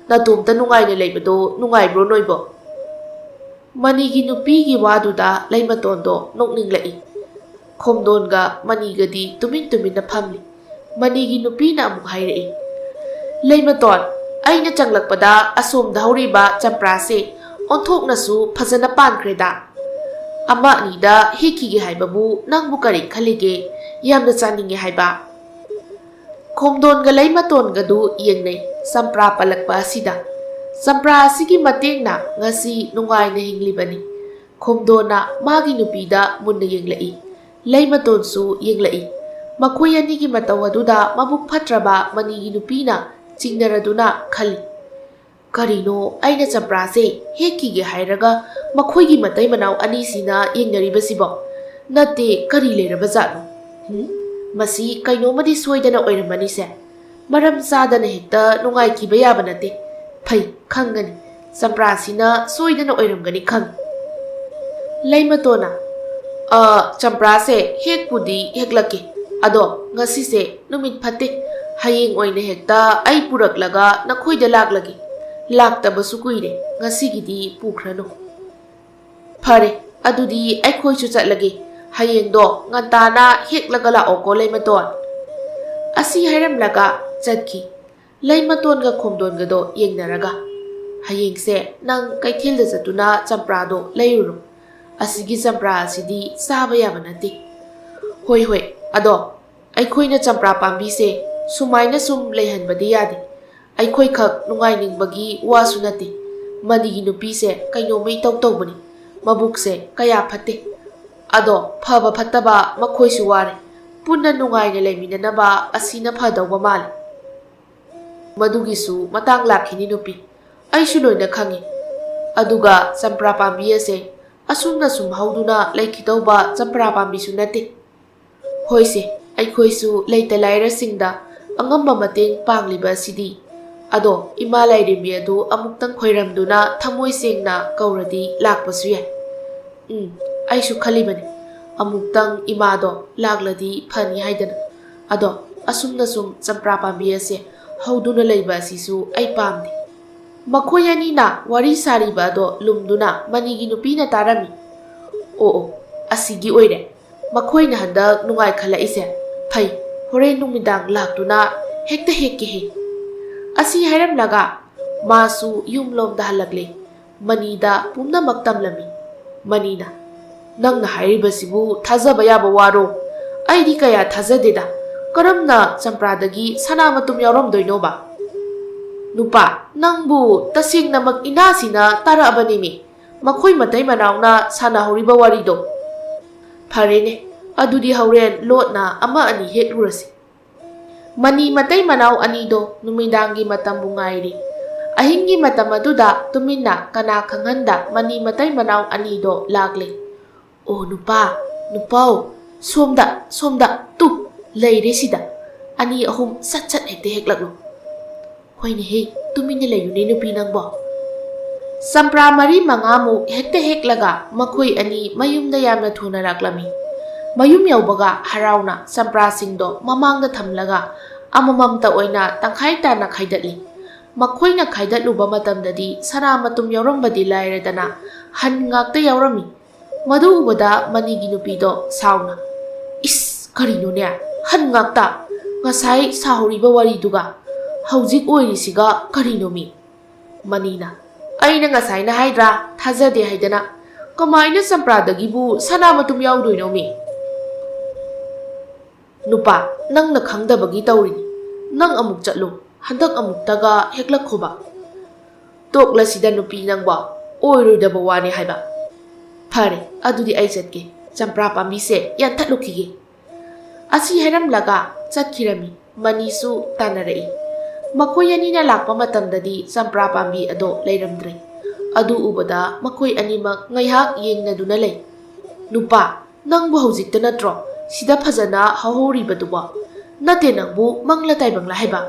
ꯅꯇꯣꯝꯇ ꯅꯨꯡꯉꯥꯏꯅ ꯂꯩꯕꯗꯣ ꯅꯨꯡꯉꯥꯏꯕ꯭ꯔꯣ ꯅꯣꯏꯕꯣ? ꯃꯅꯤꯒꯤ ꯅꯨꯄꯤꯒꯤ ꯋꯥꯗꯨꯗ ꯂꯩꯃꯇꯣꯟꯗꯣ ꯅꯣꯛꯅꯤꯡꯂꯛꯏ꯫ ꯈꯣꯝꯗꯣꯟꯒ ꯃꯅꯤꯒꯗꯤ ꯇꯨꯃꯤꯟ ꯇꯨꯃꯤꯟꯅ ꯐꯝꯂꯤ꯫ ꯃꯅꯤꯒꯤ ꯅꯨꯄꯤꯅ ꯑꯃꯨꯛ ꯍꯥꯏꯔꯛꯏ꯫ ꯂꯩꯃꯇꯣꯟ, ꯑꯩꯅ ꯆꯪꯂꯛꯄꯗ ꯑꯁꯣꯝꯗ ꯍꯧꯔꯤꯕ ꯆꯝꯄ꯭ꯔꯥꯁꯦ ꯑꯣꯟꯊꯣꯛꯅꯁꯨ ꯐꯖꯅ ꯄꯥꯟꯈ꯭ꯔꯦꯗ꯫ ꯑꯃ ꯑꯅꯤꯗ ꯍꯦꯛꯈꯤꯒꯦ ꯍꯥꯏꯕꯕꯨ ꯅꯪꯕꯨ ꯀꯔꯤ ꯈꯜꯂꯤꯒꯦ? ꯌꯥꯝꯅ ꯆꯥꯅꯤꯡꯉꯦ ꯍꯥꯏꯕ꯫ ꯈꯣꯝꯗꯣꯟꯒ ꯂꯩꯃꯇꯣꯟꯒꯗꯨ ꯌꯦꯡꯅꯩ ꯆꯝꯄ꯭ꯔꯥ ꯄꯜꯂꯛꯄ ꯑꯁꯤꯗ꯫ ꯆꯝꯄ꯭ꯔꯥ ꯑꯁꯤꯒꯤ ꯃꯇꯦꯡꯅ ꯉꯁꯤ ꯅꯨꯡꯉꯥꯏꯅ ꯍꯤꯡꯂꯤꯕꯅꯤ꯫ ꯈꯣꯝꯗꯣꯟꯅ ꯃꯥꯒꯤ ꯅꯨꯄꯤꯗ ꯃꯨꯟꯅ ꯌꯦꯡꯂꯛꯏ꯫ ꯂꯩꯃꯇꯣꯟꯁꯨ ꯌꯦꯡꯂꯛꯏ꯫ ꯃꯈꯣꯏ ꯑꯅꯤꯒꯤ ꯃꯇꯧ ꯑꯗꯨꯗ ꯃꯕꯨꯛ ꯐꯠꯇ꯭ꯔꯕ ꯃꯅꯤꯒꯤ ꯅꯨꯄꯤꯅ ꯆꯤꯡꯅꯔꯗꯨꯅ ꯈꯜꯂꯤ꯫ ꯀꯔꯤꯅꯣ ꯑꯩꯅ ꯆꯝꯄ꯭ꯔꯥꯁꯦ ꯍꯦꯛꯈꯤꯒꯦ ꯍꯥꯏꯔꯒ ꯃꯈꯣꯏꯒꯤ ꯃꯇꯩ ꯃꯅꯥꯎ ꯑꯅꯤꯁꯤꯅ ꯌꯦꯡꯅꯔꯤꯕꯁꯤꯕꯣ? ꯅꯠꯇꯦ, ꯀꯔꯤ ꯂꯩꯔꯕ ꯖꯥꯠꯅꯣ? ꯃꯁꯤ ꯀꯩꯅꯣꯃꯗꯤ ꯁꯣꯏꯗꯅ ꯑꯣꯏꯔꯝꯃꯅꯤꯁꯦ꯫ ꯃꯔꯝ ꯆꯥꯗꯅ ꯍꯦꯛꯇ ꯅꯨꯡꯉꯥꯏꯈꯤꯕ ꯌꯥꯕ ꯅꯠꯇꯦ꯫ ꯐꯩ, ꯈꯪꯒꯅꯤ꯫ ꯆꯝꯄ꯭ꯔꯥꯁꯤꯅ ꯁꯣꯏꯗꯅ ꯑꯣꯏꯔꯝꯒꯅꯤ ꯈꯪ꯫ ꯂꯩꯃꯇꯣꯟꯅ ꯆꯝꯄ꯭ꯔꯥꯁꯦ ꯍꯦꯛꯄꯨꯗꯤ ꯍꯦꯛꯂꯛꯀꯦ꯫ ꯑꯗꯣ ꯉꯁꯤꯁꯦ ꯅꯨꯃꯤꯠ ꯐꯠꯇꯦ꯫ ꯍꯌꯦꯡ ꯑꯣꯏꯅ ꯍꯦꯛꯇ ꯑꯩ ꯄꯨꯔꯛꯂꯒ ꯅꯈꯣꯏꯗ ꯂꯥꯛꯂꯒꯦ꯫ ꯂꯥꯛꯇꯕꯁꯨ ꯀꯨꯏꯔꯦ, ꯉꯁꯤꯒꯤꯗꯤ ꯄꯨꯈ꯭ꯔꯅꯨ꯫ ꯐꯔꯦ, ꯑꯗꯨꯗꯤ ꯑꯩꯈꯣꯏꯁꯨ ꯆꯠꯂꯒꯦ꯫ ꯍꯌꯦꯡꯗꯣ ꯉꯟꯇꯥꯅ ꯍꯦꯛꯂꯒ ꯂꯥꯛꯑꯣꯀꯣ ꯂꯩꯃꯇꯣꯟ꯫ ꯑꯁꯤ ꯍꯥꯏꯔꯝꯂꯒ ꯆꯠꯈꯤ꯫ ꯂꯩꯃꯇꯣꯟꯒ ꯈꯣꯝꯗꯣꯟꯒꯗꯣ ꯌꯦꯡꯅꯔꯒ, ꯍꯌꯦꯡꯁꯦ ꯅꯪ ꯀꯩꯊꯦꯜꯗ ꯆꯠꯇꯨꯅ ꯆꯝꯄ꯭ꯔꯥꯗꯣ ꯂꯩꯔꯨꯔꯣ꯫ ꯑꯁꯤꯒꯤ ꯆꯝꯄ꯭ꯔꯥ ꯑꯁꯤꯗꯤ ꯆꯥꯕ ꯌꯥꯕ ꯅꯠꯇꯦ꯫ ꯍꯣꯏ ꯍꯣꯏ, ꯑꯗꯣ ꯑꯩꯈꯣꯏꯅ ꯆꯝꯄ꯭ꯔꯥ ꯄꯥꯝꯕꯤꯁꯦ ꯁꯨꯃꯥꯏꯅ ꯁꯨꯝ ꯂꯩꯍꯟꯕꯗꯤ ꯌꯥꯗꯦ꯫ ꯑꯩꯈꯣꯏꯈꯛ ꯅꯨꯡꯉꯥꯏꯅꯤꯡꯕꯒꯤ ꯋꯥꯁꯨ ꯅꯠꯇꯦ꯫ ꯃꯅꯤꯒꯤ ꯅꯨꯄꯤꯁꯦ ꯀꯩꯅꯣꯝꯃ ꯏꯇꯧ ꯇꯧꯕꯅꯤ꯫ ꯃꯕꯨꯛꯁꯦ ꯀꯌꯥ ꯐꯠꯇꯦ꯫ ꯑꯗꯣ ꯐꯕ ꯐꯠꯇꯕ ꯃꯈꯣꯏꯁꯨ ꯋꯥꯔꯦ꯫ ꯄꯨꯟꯅ ꯅꯨꯡꯉꯥꯏꯅ ꯂꯩꯃꯤꯟꯅꯅꯕ ꯑꯁꯤꯅ ꯐꯗꯧꯕ ꯃꯥꯜꯂꯤ꯫ ꯃꯗꯨꯒꯤꯁꯨ ꯃꯇꯥꯡ ꯂꯥꯛꯈꯤꯅꯤ ꯅꯨꯄꯤ, ꯑꯩꯁꯨ ꯂꯣꯏꯅ ꯈꯪꯉꯤ꯫ ꯑꯗꯨꯒ ꯆꯝꯄ꯭ꯔꯥ ꯄꯥꯝꯕꯤ ꯑꯁꯦ ꯑꯁꯨꯝꯅ ꯁꯨꯝ ꯍꯧꯗꯨꯅ ꯂꯩꯈꯤꯗꯧꯕ ꯆꯝꯄ꯭ꯔꯥ ꯄꯥꯝꯕꯤꯁꯨ ꯅꯠꯇꯦ꯫ ꯍꯣꯏꯁꯦ, ꯑꯩꯈꯣꯏꯁꯨ ꯂꯩꯇ ꯂꯥꯏꯔꯁꯤꯡꯗ ꯑꯉꯝꯕ ꯃꯇꯦꯡ ꯄꯥꯡꯂꯤꯕ ꯑꯁꯤꯗꯤ꯫ ꯑꯗꯣ ꯏꯃꯥ ꯂꯥꯏꯔꯦꯝꯕꯤ ꯑꯗꯨ ꯑꯃꯨꯛꯇꯪ ꯈꯣꯏꯔꯝꯗꯨꯅ ꯊꯃꯣꯏ ꯁꯦꯡꯅ ꯀꯧꯔꯗꯤ ꯂꯥꯛꯄꯁꯨ ꯌꯥꯏ꯫ ꯑꯩꯁꯨ ꯈꯜꯂꯤꯕꯅꯤ ꯑꯃꯨꯛꯇꯪ ꯏꯃꯥꯗꯣ ꯂꯥꯛꯂꯗꯤ ꯐꯅꯤ ꯍꯥꯏꯗꯅ꯫ ꯑꯗꯣ ꯑꯁꯨꯝꯅ ꯁꯨꯝ ꯆꯝꯄ꯭ꯔꯥ ꯄꯥꯝꯕꯤ ꯑꯁꯦ ꯍꯧꯗꯨꯅ ꯂꯩꯕ ꯑꯁꯤꯁꯨ ꯑꯩ ꯄꯥꯝꯗꯦ꯫ ꯃꯈꯣꯏ ꯑꯅꯤꯅ ꯋꯥꯔꯤ ꯁꯥꯔꯤꯕ ꯑꯗꯣ ꯂꯨꯝꯗꯨꯅ ꯃꯅꯤꯒꯤ ꯅꯨꯄꯤꯅ ꯇꯥꯔꯝꯃꯤ꯫ ꯑꯣ, ꯑꯁꯤꯒꯤ ꯑꯣꯏꯔꯦ ꯃꯈꯣꯏꯅ ꯍꯟꯗꯛ ꯅꯨꯡꯉꯥꯏꯈꯠꯂꯛꯏꯁꯦ꯫ ꯐꯩ, ꯍꯣꯔꯦꯟ ꯅꯨꯃꯤꯗꯥꯡ ꯂꯥꯛꯇꯨꯅ ꯍꯦꯛꯇ ꯍꯦꯛꯀꯦꯍꯦ꯫ ꯑꯁꯤ ꯍꯥꯏꯔꯝꯂꯒ ꯃꯥꯁꯨ ꯌꯨꯝꯂꯣꯝꯗ ꯍꯜꯂꯛꯂꯦ꯫ ꯃꯅꯤꯗ ꯄꯨꯝꯅꯃꯛ ꯇꯝꯂꯝꯃꯤ꯫ ꯃꯅꯤꯅ, ꯅꯪꯅ ꯍꯥꯏꯔꯤꯕꯁꯤꯕꯨ ꯊꯥꯖꯕ ꯌꯥꯕ ꯋꯥꯔꯣ? ꯑꯩꯗꯤ ꯀꯌꯥ ꯊꯥꯖꯗꯦꯗ꯫ ꯀꯔꯝꯅ ꯆꯝꯄ꯭ꯔꯥꯗꯒꯤ ꯁꯅꯥ ꯃꯇꯨꯝ ꯌꯥꯎꯔꯝꯗꯣꯏꯅꯣꯕ? ꯅꯨꯄꯥ, ꯅꯪꯕꯨ ꯇꯁꯦꯡꯅꯃꯛ ꯏꯅꯥꯁꯤꯅ ꯇꯥꯔꯛꯑꯕꯅꯤꯃꯤ ꯃꯈꯣꯏ ꯃꯇꯩ ꯃꯅꯥꯎꯅ ꯁꯥꯟꯅꯍꯧꯔꯤꯕ ꯋꯥꯔꯤꯗꯣ꯫ ꯐꯔꯦꯅꯦ, ꯑꯗꯨꯗꯤ ꯍꯣꯔꯦꯟ ꯂꯣꯠꯅ ꯑꯃ ꯑꯅꯤ ꯍꯦꯛꯂꯨꯔꯁꯤ꯫ ꯃꯅꯤ ꯃꯇꯩ ꯃꯅꯥꯎ ꯑꯅꯤꯗꯣ ꯅꯨꯃꯤꯗꯥꯡꯒꯤ ꯃꯇꯝꯕꯨ ꯉꯥꯏꯔꯤ꯫ ꯑꯍꯤꯡꯒꯤ ꯃꯇꯝ ꯑꯗꯨꯗ ꯇꯨꯃꯤꯟꯅ ꯀꯅꯥ ꯈꯪꯍꯟꯗ ꯃꯅꯤ ꯃꯇꯩ ꯃꯅꯥꯎ ꯑꯅꯤꯗꯣ ꯂꯥꯛꯂꯦ꯫ ꯑꯣ ꯅꯨꯄꯥꯎ, ꯁꯣꯝꯗ ꯇꯨ ꯂꯩꯔꯦ ꯁꯤꯗ꯫ ꯑꯅꯤ ꯑꯍꯨꯝ ꯁꯠ ꯁꯠ ꯍꯦꯛꯇ ꯍꯦꯛꯂꯛꯂꯣ꯫ ꯍꯣꯏꯅꯦꯍꯦ, ꯇꯨꯃꯤꯟꯅ ꯂꯩꯌꯨꯅꯦ ꯅꯨꯄꯤ ꯅꯪꯕꯣ꯫ ꯆꯝꯄ꯭ꯔꯥ 4-5ꯃꯨꯛ ꯍꯦꯛꯇ ꯍꯦꯛꯂꯒ ꯃꯈꯣꯏ ꯑꯅꯤ ꯃꯌꯨꯝꯗ ꯌꯥꯝꯅ ꯊꯨꯅ ꯂꯥꯛꯂꯝꯃꯤ꯫ ꯃꯌꯨꯝ ꯌꯧꯕꯒ ꯍꯔꯥꯎꯅ ꯆꯝꯄ꯭ꯔꯥꯁꯤꯡꯗꯣ ꯃꯃꯥꯡꯗ ꯊꯝꯂꯒ ꯑꯃꯃꯝꯇ ꯑꯣꯏꯅ ꯇꯪꯈꯥꯏ ꯇꯥꯅ ꯈꯥꯏꯗꯠꯂꯤ꯫ ꯃꯈꯣꯏꯅ ꯈꯥꯏꯗꯠꯂꯨꯕ ꯃꯇꯝꯗꯗꯤ ꯁꯅꯥ ꯃꯇꯨꯝ ꯌꯥꯎꯔꯝꯕꯗꯤ ꯂꯥꯏꯔꯗꯅ ꯍꯟ ꯉꯥꯛꯇ ꯌꯥꯎꯔꯝꯃꯤ꯫ ꯃꯗꯨ ꯎꯕꯗ ꯃꯅꯤꯒꯤ ꯅꯨꯄꯤꯗꯣ ꯁꯥꯎꯅ "ꯏꯁ ꯀꯔꯤꯅꯣꯅꯦ ꯍꯟ ꯉꯥꯛꯇ ꯉꯁꯥꯏ ꯁꯥꯍꯧꯔꯤꯕ ꯋꯥꯔꯤꯗꯨꯒ ꯍꯧꯖꯤꯛ ꯑꯣꯏꯔꯤꯁꯤꯒ ꯀꯔꯤꯅꯣꯃꯤ?" ꯃꯅꯤꯅ "ꯑꯩꯅ ꯉꯁꯥꯏꯅ ꯍꯥꯏꯗ꯭ꯔꯥ ꯊꯥꯖꯗꯦ ꯍꯥꯏꯗꯅ ꯀꯃꯥꯏꯅ ꯆꯝꯄ꯭ꯔꯥꯗꯒꯤꯕꯨ ꯁꯅꯥ ꯃꯇꯨꯝ ꯌꯥꯎꯗꯣꯏꯅꯣꯃꯤ?" "ꯅꯨꯄꯥ ꯅꯪꯅ ꯈꯪꯗꯕꯒꯤ ꯇꯧꯔꯤꯅꯤ, ꯅꯪ ꯑꯃꯨꯛ ꯆꯠꯂꯨ, ꯍꯟꯗꯛ ꯑꯃꯨꯛꯇꯒ ꯍꯦꯛꯂꯛꯈꯣꯕ." "ꯇꯣꯛꯂꯁꯤꯗ ꯅꯨꯄꯤ ꯅꯪꯕꯣ, ꯑꯣꯏꯔꯣꯏꯗꯕ ꯋꯥꯅꯤ ꯍꯥꯏꯕ." "ꯐꯔꯦ ꯑꯗꯨꯗꯤ ꯑꯩ ꯆꯠꯀꯦ, ꯆꯝꯄ꯭ꯔꯥ ꯄꯥꯝꯕꯤꯁꯦ ꯌꯥꯟꯊꯠꯂꯨꯈꯤꯒꯦ." ꯑꯁꯤ ꯍꯥꯏꯔꯝꯂꯒ ꯆꯠꯈꯤꯔꯝꯃꯤ꯫ ꯃꯅꯤꯁꯨ ꯇꯥꯟꯅꯔꯛꯏ꯫ ꯃꯈꯣꯏ ꯑꯅꯤꯅ ꯂꯥꯛꯄ ꯃꯇꯝꯗꯗꯤ ꯆꯝꯄ꯭ꯔꯥ ꯄꯥꯝꯕꯤ ꯑꯗꯣ ꯂꯩꯔꯝꯗ꯭ꯔꯦ꯫ ꯑꯗꯨ ꯎꯕꯗ ꯃꯈꯣꯏ ꯑꯅꯤꯃꯛ ꯉꯥꯏꯍꯥꯛ ꯌꯦꯡꯅꯗꯨꯅ ꯂꯩ꯫ "ꯅꯨꯄꯥ ꯅꯪꯕꯨ ꯍꯧꯖꯤꯛꯇ ꯅꯠꯇ꯭ꯔꯣ ꯁꯤꯗ ꯐꯖꯅ ꯍꯧꯍꯧꯔꯤꯕꯗꯨꯕꯣ? ꯅꯠꯇꯦ ꯅꯪꯕꯨ ꯃꯪꯂ ꯇꯥꯏꯕꯪꯂ ꯍꯥꯏꯕ?"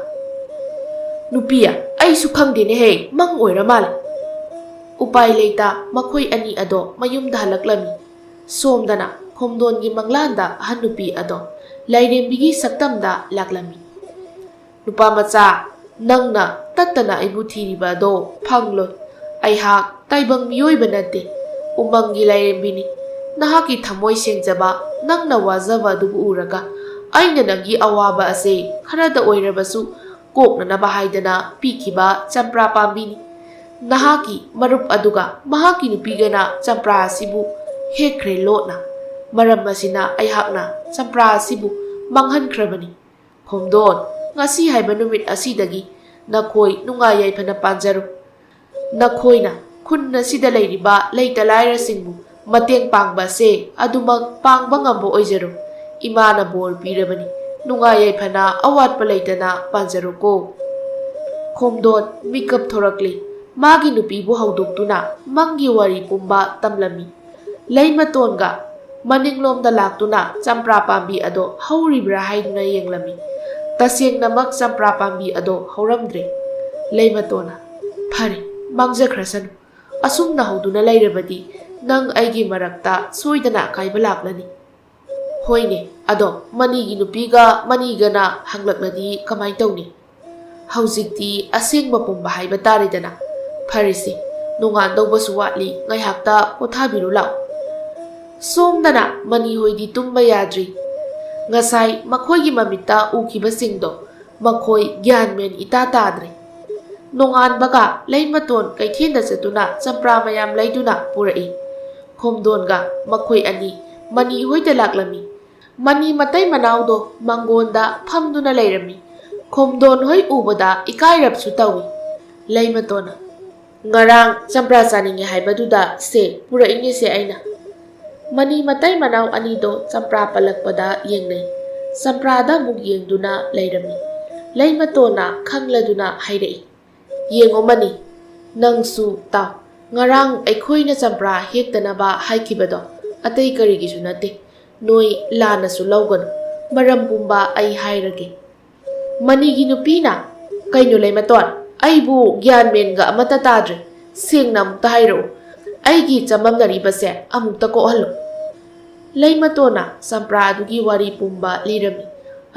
"ꯅꯨꯄꯤ ꯑꯩꯁꯨ ꯈꯪꯗꯦꯅꯦꯍꯦ, ꯃꯪ ꯑꯣꯏꯔ ꯃꯥꯜꯂꯦ." ꯎꯄꯥꯏ ꯂꯩꯇ ꯃꯈꯣꯏ ꯑꯅꯤ ꯑꯗꯣ ꯃꯌꯨꯝꯗ ꯍꯜꯂꯛꯂꯝꯃꯤ꯫ ꯁꯣꯝꯗꯅ ꯈꯣꯝꯗꯣꯟꯒꯤ ꯃꯪꯂꯥꯟꯗ ꯑꯍꯟ ꯅꯨꯄꯤ ꯑꯗꯣ ꯂꯥꯏꯔꯦꯝꯕꯤꯒꯤ ꯁꯛꯇꯝꯗ ꯂꯥꯛꯂꯝꯃꯤ꯫ "ꯅꯨꯄꯥ ꯃꯆꯥ, ꯅꯪꯅ ꯇꯠꯇꯅ ꯑꯩꯕꯨ ꯊꯤꯔꯤꯕ ꯑꯗꯣ ꯐꯪꯂꯣꯏ꯫ ꯑꯩꯍꯥꯛ ꯇꯥꯏꯕꯪ ꯃꯤꯑꯣꯏꯕ ꯅꯠꯇꯦ, ꯎꯃꯪꯒꯤ ꯂꯥꯏꯔꯦꯝꯕꯤꯅꯤ꯫ ꯅꯍꯥꯛꯀꯤ ꯊꯃꯣꯏ ꯁꯦꯡꯖꯕ, ꯅꯪꯅ ꯋꯥꯖꯕ ꯑꯗꯨꯕꯨ ꯎꯔꯒ ꯑꯩꯅ ꯅꯪꯒꯤ ꯑꯋꯥꯕ ꯑꯁꯦ ꯈꯔꯗ ꯑꯣꯏꯔꯕꯁꯨ ꯀꯣꯛꯅꯅꯕ ꯍꯥꯏꯗꯅ ꯄꯤꯈꯤꯕ ꯆꯝꯄ꯭ꯔꯥ ꯄꯥꯝꯕꯤꯅꯤ꯫ ꯅꯍꯥꯛꯀꯤ ꯃꯔꯨꯞ ꯑꯗꯨꯒ ꯃꯍꯥꯛꯀꯤ ꯅꯨꯄꯤꯒꯅ ꯆꯝꯄ꯭ꯔꯥ ꯑꯁꯤꯕꯨ ꯍꯦꯛꯈ꯭ꯔꯦ ꯂꯣꯠꯅ꯫ ꯃꯔꯝ ꯑꯁꯤꯅ ꯑꯩꯍꯥꯛꯅ ꯆꯝꯄ꯭ꯔꯥ ꯑꯁꯤꯕꯨ ꯃꯥꯡꯍꯟꯈ꯭ꯔꯕꯅꯤ꯫ ꯈꯣꯝꯗꯣꯟ, ꯉꯁꯤ ꯍꯥꯏꯕ ꯅꯨꯃꯤꯠ ꯑꯁꯤꯗꯒꯤ ꯅꯈꯣꯏ ꯅꯨꯡꯉꯥꯏ ꯌꯥꯏꯐꯅ ꯄꯥꯟꯖꯔꯣ꯫ ꯅꯈꯣꯏꯅ ꯈꯨꯟ ꯑꯁꯤꯗ ꯂꯩꯔꯤꯕ ꯂꯩꯇ ꯂꯥꯏꯔꯁꯤꯡꯕꯨ ꯃꯇꯦꯡ ꯄꯥꯡꯕ ꯑꯁꯦ ꯑꯗꯨꯃꯛ ꯄꯥꯡꯕ ꯉꯝꯕ ꯑꯣꯏꯖꯔꯣ꯫ ꯏꯃꯥꯅ ꯕꯣꯔ ꯄꯤꯔꯕꯅꯤ, ꯅꯨꯡꯉꯥꯏ ꯌꯥꯏꯐꯅ ꯑꯋꯥꯠꯄ ꯂꯩꯇꯅ ꯄꯥꯟꯖꯔꯣꯀꯣ." ꯈꯣꯝꯗꯣꯟ ꯃꯤꯀꯞ ꯊꯣꯔꯛꯂꯤ꯫ ꯃꯥꯒꯤ ꯅꯨꯄꯤꯕꯨ ꯍꯧꯗꯣꯛꯇꯨꯅ ꯃꯪꯒꯤ ꯋꯥꯔꯤ ꯄꯨꯝꯕ ꯇꯝꯂꯝꯃꯤ꯫ ꯂꯩꯃꯇꯣꯟꯒ ꯃꯅꯤꯡꯂꯣꯝꯗ ꯂꯥꯛꯇꯨꯅ ꯆꯝꯄ꯭ꯔꯥ ꯄꯥꯝꯕꯤ ꯑꯗꯣ ꯍꯧꯔꯤꯕ꯭ꯔꯥ ꯍꯥꯏꯗꯨꯅ ꯌꯦꯡꯂꯝꯃꯤ꯫ ꯇꯁꯦꯡꯅꯃꯛ ꯆꯝꯄ꯭ꯔꯥ ꯄꯥꯝꯕꯤ ꯑꯗꯣ ꯍꯧꯔꯝꯗ꯭ꯔꯦ꯫ ꯂꯩꯃꯇꯣꯟꯅ "ꯐꯔꯦ, ꯃꯥꯡꯖꯈ꯭ꯔꯁꯅꯨ. ꯑꯁꯨꯝꯅ ꯍꯧꯗꯨꯅ ꯂꯩꯔꯕꯗꯤ ꯅꯪ ꯑꯩꯒꯤ ꯃꯔꯛꯇ ꯁꯣꯏꯗꯅ ꯑꯀꯥꯏꯕ ꯂꯥꯛꯂꯅꯤ." "ꯍꯣꯏꯅꯦ, ꯑꯗꯣ ꯃꯅꯤꯒꯤ ꯅꯨꯄꯤꯒ ꯃꯅꯤꯒꯅ ꯍꯪꯂꯛꯂꯗꯤ ꯀꯃꯥꯏ ꯇꯧꯅꯤ? ꯍꯧꯖꯤꯛꯇꯤ ꯑꯁꯦꯡꯕ ꯄꯨꯝꯕ ꯍꯥꯏꯕ ꯇꯥꯔꯦꯗꯅ꯫ ꯐꯔꯦꯁꯦ, ꯅꯣꯡꯉꯥꯟꯗꯧꯕꯁꯨ ꯋꯥꯠꯂꯤ, ꯉꯥꯏꯍꯥꯛꯇ ꯄꯣꯊꯥꯕꯤꯔꯨ ꯂꯥꯛꯑꯣ." ꯁꯣꯝꯗꯅ ꯃꯅꯤꯍꯣꯏꯗꯤ ꯇꯨꯝꯕ ꯌꯥꯗ꯭ꯔꯤ꯫ ꯉꯁꯥꯏ ꯃꯈꯣꯏꯒꯤ ꯃꯃꯤꯠꯇ ꯎꯈꯤꯕꯁꯤꯡꯗꯣ ꯃꯈꯣꯏ ꯒ꯭ꯌꯥꯟ ꯃꯦꯟ ꯏꯇꯥ ꯇꯥꯗ꯭ꯔꯦ꯫ ꯅꯣꯡꯉꯥꯟꯕꯒ ꯂꯩꯃꯇꯣꯟ ꯀꯩꯊꯦꯜꯗ ꯆꯠꯇꯨꯅ ꯆꯝꯄ꯭ꯔꯥ ꯃꯌꯥꯝ ꯂꯩꯗꯨꯅ ꯄꯨꯔꯛꯏ꯫ ꯈꯣꯝꯗꯣꯟꯒ ꯃꯈꯣꯏ ꯑꯅꯤ ꯃꯅꯤꯍꯣꯏꯗ ꯂꯥꯛꯂꯝꯃꯤ꯫ ꯃꯅꯤ ꯃꯇꯩ ꯃꯅꯥꯎꯗꯣ ꯃꯥꯡꯒꯣꯟꯗ ꯐꯝꯗꯨꯅ ꯂꯩꯔꯝꯃꯤ꯫ ꯈꯣꯝꯗꯣꯟ ꯍꯣꯏ ꯎꯕꯗ ꯏꯀꯥꯏꯔꯞꯁꯨ ꯇꯧꯏ꯫ ꯂꯩꯃꯇꯣꯟꯅ "ꯉꯔꯥꯡ ꯆꯝꯄ꯭ꯔꯥ ꯆꯥꯅꯤꯡꯉꯦ ꯍꯥꯏꯕꯗꯨꯗ ꯁꯦ ꯄꯨꯔꯛꯏꯅꯦꯁꯦ ꯑꯩꯅ." ꯃꯅꯤ ꯃꯇꯩ ꯃꯅꯥꯎ ꯑꯅꯤꯗꯣ ꯆꯝꯄ꯭ꯔꯥ ꯄꯜꯂꯛꯄꯗ ꯌꯦꯡꯅꯩ꯫ ꯆꯝꯄ꯭ꯔꯥꯗ ꯑꯃꯨꯛ ꯌꯦꯡꯗꯨꯅ ꯂꯩꯔꯝꯃꯤ꯫ ꯂꯩꯃꯇꯣꯟꯅ ꯈꯪꯂꯗꯨꯅ ꯍꯥꯏꯔꯛꯏ꯫ "ꯌꯦꯡꯉꯣ ꯃꯅꯤ, ꯅꯪꯁꯨ ꯇꯥꯎ, ꯉꯔꯥꯡ ꯑꯩꯈꯣꯏꯅ ꯆꯝꯄ꯭ꯔꯥ ꯍꯦꯛꯇꯅꯕ ꯍꯥꯏꯈꯤꯕꯗꯣ ꯑꯇꯩ ꯀꯔꯤꯒꯤꯁꯨ ꯅꯠꯇꯦ꯫ ꯅꯣꯏ ꯂꯥꯟꯅꯁꯨ ꯂꯧꯒꯅꯨ, ꯃꯔꯝ ꯄꯨꯝꯕ ꯑꯩ ꯍꯥꯏꯔꯒꯦ." ꯃꯅꯤꯒꯤ ꯅꯨꯄꯤꯅ "ꯀꯩꯅꯣ ꯂꯩꯃꯇꯣꯟ, ꯑꯩꯕꯨ ꯒ꯭ꯌꯥꯟ ꯃꯦꯟꯒ ꯑꯃꯠꯇ ꯇꯥꯗ꯭ꯔꯦ. ꯁꯦꯡꯅ ꯑꯃꯨꯛꯇ ꯍꯥꯏꯔꯛꯎ. ꯑꯩꯒꯤ ꯆꯃꯝꯅꯔꯤꯕꯁꯦ ꯑꯃꯨꯛꯇ ꯀꯣꯛꯍꯜꯂꯨ." ꯂꯩꯃꯇꯣꯟꯅ ꯆꯝꯄ꯭ꯔꯥ ꯑꯗꯨꯒꯤ ꯋꯥꯔꯤ ꯄꯨꯝꯕ ꯂꯤꯔꯝꯃꯤ꯫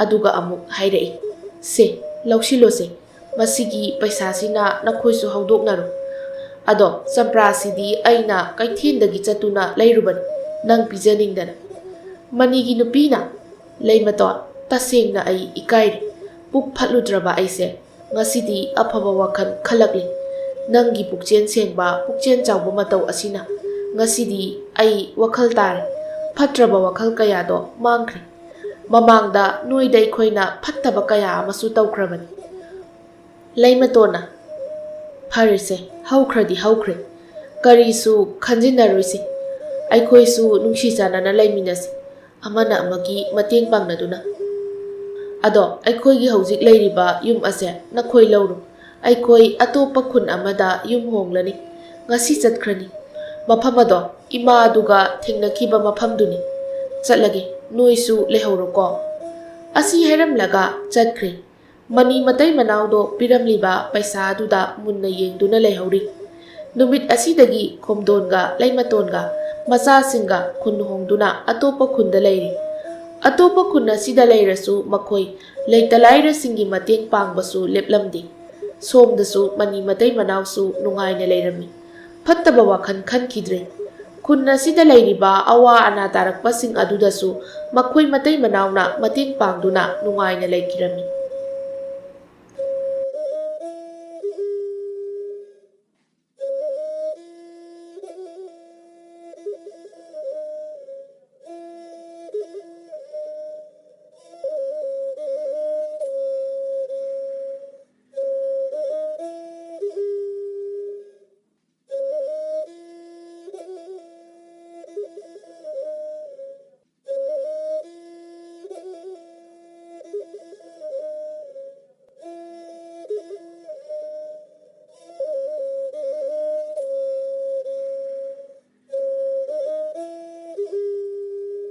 ꯑꯗꯨꯒ ꯑꯃꯨꯛ ꯍꯥꯏꯔꯛꯏ꯫ "ꯁꯦ ꯂꯧꯁꯤꯜꯂꯣꯁꯦ, ꯃꯁꯤꯒꯤ ꯄꯩꯁꯥꯁꯤꯅ ꯅꯈꯣꯏꯁꯨ ꯍꯧꯗꯣꯛꯅꯔꯣ. ꯑꯗꯣ ꯆꯝꯄ꯭ꯔꯥꯁꯤꯗꯤ ꯑꯩꯅ ꯀꯩꯊꯦꯜꯗꯒꯤ ꯆꯠꯇꯨꯅ ꯂꯩꯔꯨꯕꯅꯤ, ꯅꯪ ꯄꯤꯖꯅꯤꯡꯗꯅ." ꯃꯅꯤꯒꯤ ꯅꯨꯄꯤꯅ "ꯂꯩꯃꯇꯣꯟ, ꯇꯁꯦꯡꯅ ꯑꯩ ꯏꯀꯥꯏꯔꯦ. ꯄꯨꯛ ꯐꯠꯂꯨꯗ꯭ꯔꯕ ꯑꯩꯁꯦ ꯉꯁꯤꯗꯤ ꯑꯐꯕ ꯋꯥꯈꯜ ꯈꯜꯂꯛꯂꯤ. ꯅꯪꯒꯤ ꯄꯨꯛꯆꯦꯜ ꯁꯦꯡꯕ, ꯄꯨꯛꯆꯦꯜ ꯆꯥꯎꯕ ꯃꯇꯧ ꯑꯁꯤꯅ ꯉꯁꯤꯗꯤ ꯑꯩ ꯋꯥꯈꯜ ꯇꯥꯔꯦ. ꯐꯠꯇ꯭ꯔꯕ ꯋꯥꯈꯜ ꯀꯌꯥꯗꯣ ꯃꯥꯡꯈ꯭ꯔꯦ. ꯃꯃꯥꯡꯗ ꯅꯣꯏꯗ ꯑꯩꯈꯣꯏꯅ ꯐꯠꯇꯕ ꯀꯌꯥ ꯑꯃꯁꯨ ꯇꯧꯈ꯭ꯔꯕꯅꯤ." ꯂꯩꯃꯇꯣꯟꯅ "ꯐꯔꯦꯁꯦ, ꯍꯧꯈ꯭ꯔꯗꯤ ꯍꯧꯈ꯭ꯔꯦ. ꯀꯔꯤꯁꯨ ꯈꯟꯖꯤꯟꯅꯔꯣꯏꯁꯤ. ꯑꯩꯈꯣꯏꯁꯨ ꯅꯨꯡꯁꯤ ꯆꯥꯟꯅꯅ ꯂꯩꯃꯤꯟꯅꯁꯤ, ꯑꯃꯅ ꯑꯃꯒꯤ ꯃꯇꯦꯡ ꯄꯥꯡꯅꯗꯨꯅ. ꯑꯗꯣ ꯑꯩꯈꯣꯏꯒꯤ ꯍꯧꯖꯤꯛ ꯂꯩꯔꯤꯕ ꯌꯨꯝ ꯑꯁꯦ ꯅꯈꯣꯏ ꯂꯧꯔꯣ. ꯑꯩꯈꯣꯏ ꯑꯇꯣꯞꯄ ꯈꯨꯟ ꯑꯃꯗ ꯌꯨꯝ ꯍꯣꯡꯂꯅꯤ, ꯉꯁꯤ ꯆꯠꯈ꯭ꯔꯅꯤ. ꯃꯐꯝ ꯑꯗꯣ ꯏꯃꯥ ꯑꯗꯨꯒ ꯊꯦꯡꯅꯈꯤꯕ ꯃꯐꯝꯗꯨꯅꯤ. ꯆꯠꯂꯒꯦ, ꯅꯣꯏꯁꯨ ꯂꯩꯍꯧꯔꯣꯀꯣ." ꯑꯁꯤ ꯍꯥꯏꯔꯝꯂꯒ ꯆꯠꯈ꯭ꯔꯦ꯫ ꯃꯅꯤ ꯃꯇꯩ ꯃꯅꯥꯎꯗꯣ ꯄꯤꯔꯝꯂꯤꯕ ꯄꯩꯁꯥ ꯑꯗꯨꯗ ꯃꯨꯟꯅ ꯌꯦꯡꯗꯨꯅ ꯂꯩꯍꯧꯔꯤ꯫ ꯅꯨꯃꯤꯠ ꯑꯁꯤꯗꯒꯤ ꯈꯣꯝꯗꯣꯟꯒ ꯂꯩꯃꯇꯣꯟꯒ ꯃꯆꯥꯁꯤꯡꯒ ꯈꯨꯟ ꯍꯣꯡꯗꯨꯅ ꯑꯇꯣꯞꯄ ꯈꯨꯟꯗ ꯂꯩꯔꯤ꯫ ꯑꯇꯣꯞꯄ ꯈꯨꯟ ꯑꯁꯤꯗ ꯂꯩꯔꯁꯨ ꯃꯈꯣꯏ ꯂꯩꯇ ꯂꯥꯏꯔꯁꯤꯡꯒꯤ ꯃꯇꯦꯡ ꯄꯥꯡꯕꯁꯨ ꯂꯦꯞꯂꯝꯗꯦ꯫ ꯁꯣꯝꯗꯁꯨ ꯃꯅꯤ ꯃꯇꯩ ꯃꯅꯥꯎꯁꯨ ꯅꯨꯡꯉꯥꯏꯅ ꯂꯩꯔꯝꯃꯤ, ꯐꯠꯇꯕ ꯋꯥꯈꯜ ꯈꯟꯈꯤꯗ꯭ꯔꯦ꯫ ꯈꯨꯟ ꯑꯁꯤꯗ ꯂꯩꯔꯤꯕ ꯑꯋꯥ ꯑꯅꯥ ꯇꯥꯔꯛꯄꯁꯤꯡ ꯑꯗꯨꯗꯁꯨ ꯃꯈꯣꯏ ꯃꯇꯩ ꯃꯅꯥꯎꯅ ꯃꯇꯦꯡ ꯄꯥꯡꯗꯨꯅ ꯅꯨꯡꯉꯥꯏꯅ ꯂꯩꯈꯤꯔꯝꯃꯤ꯫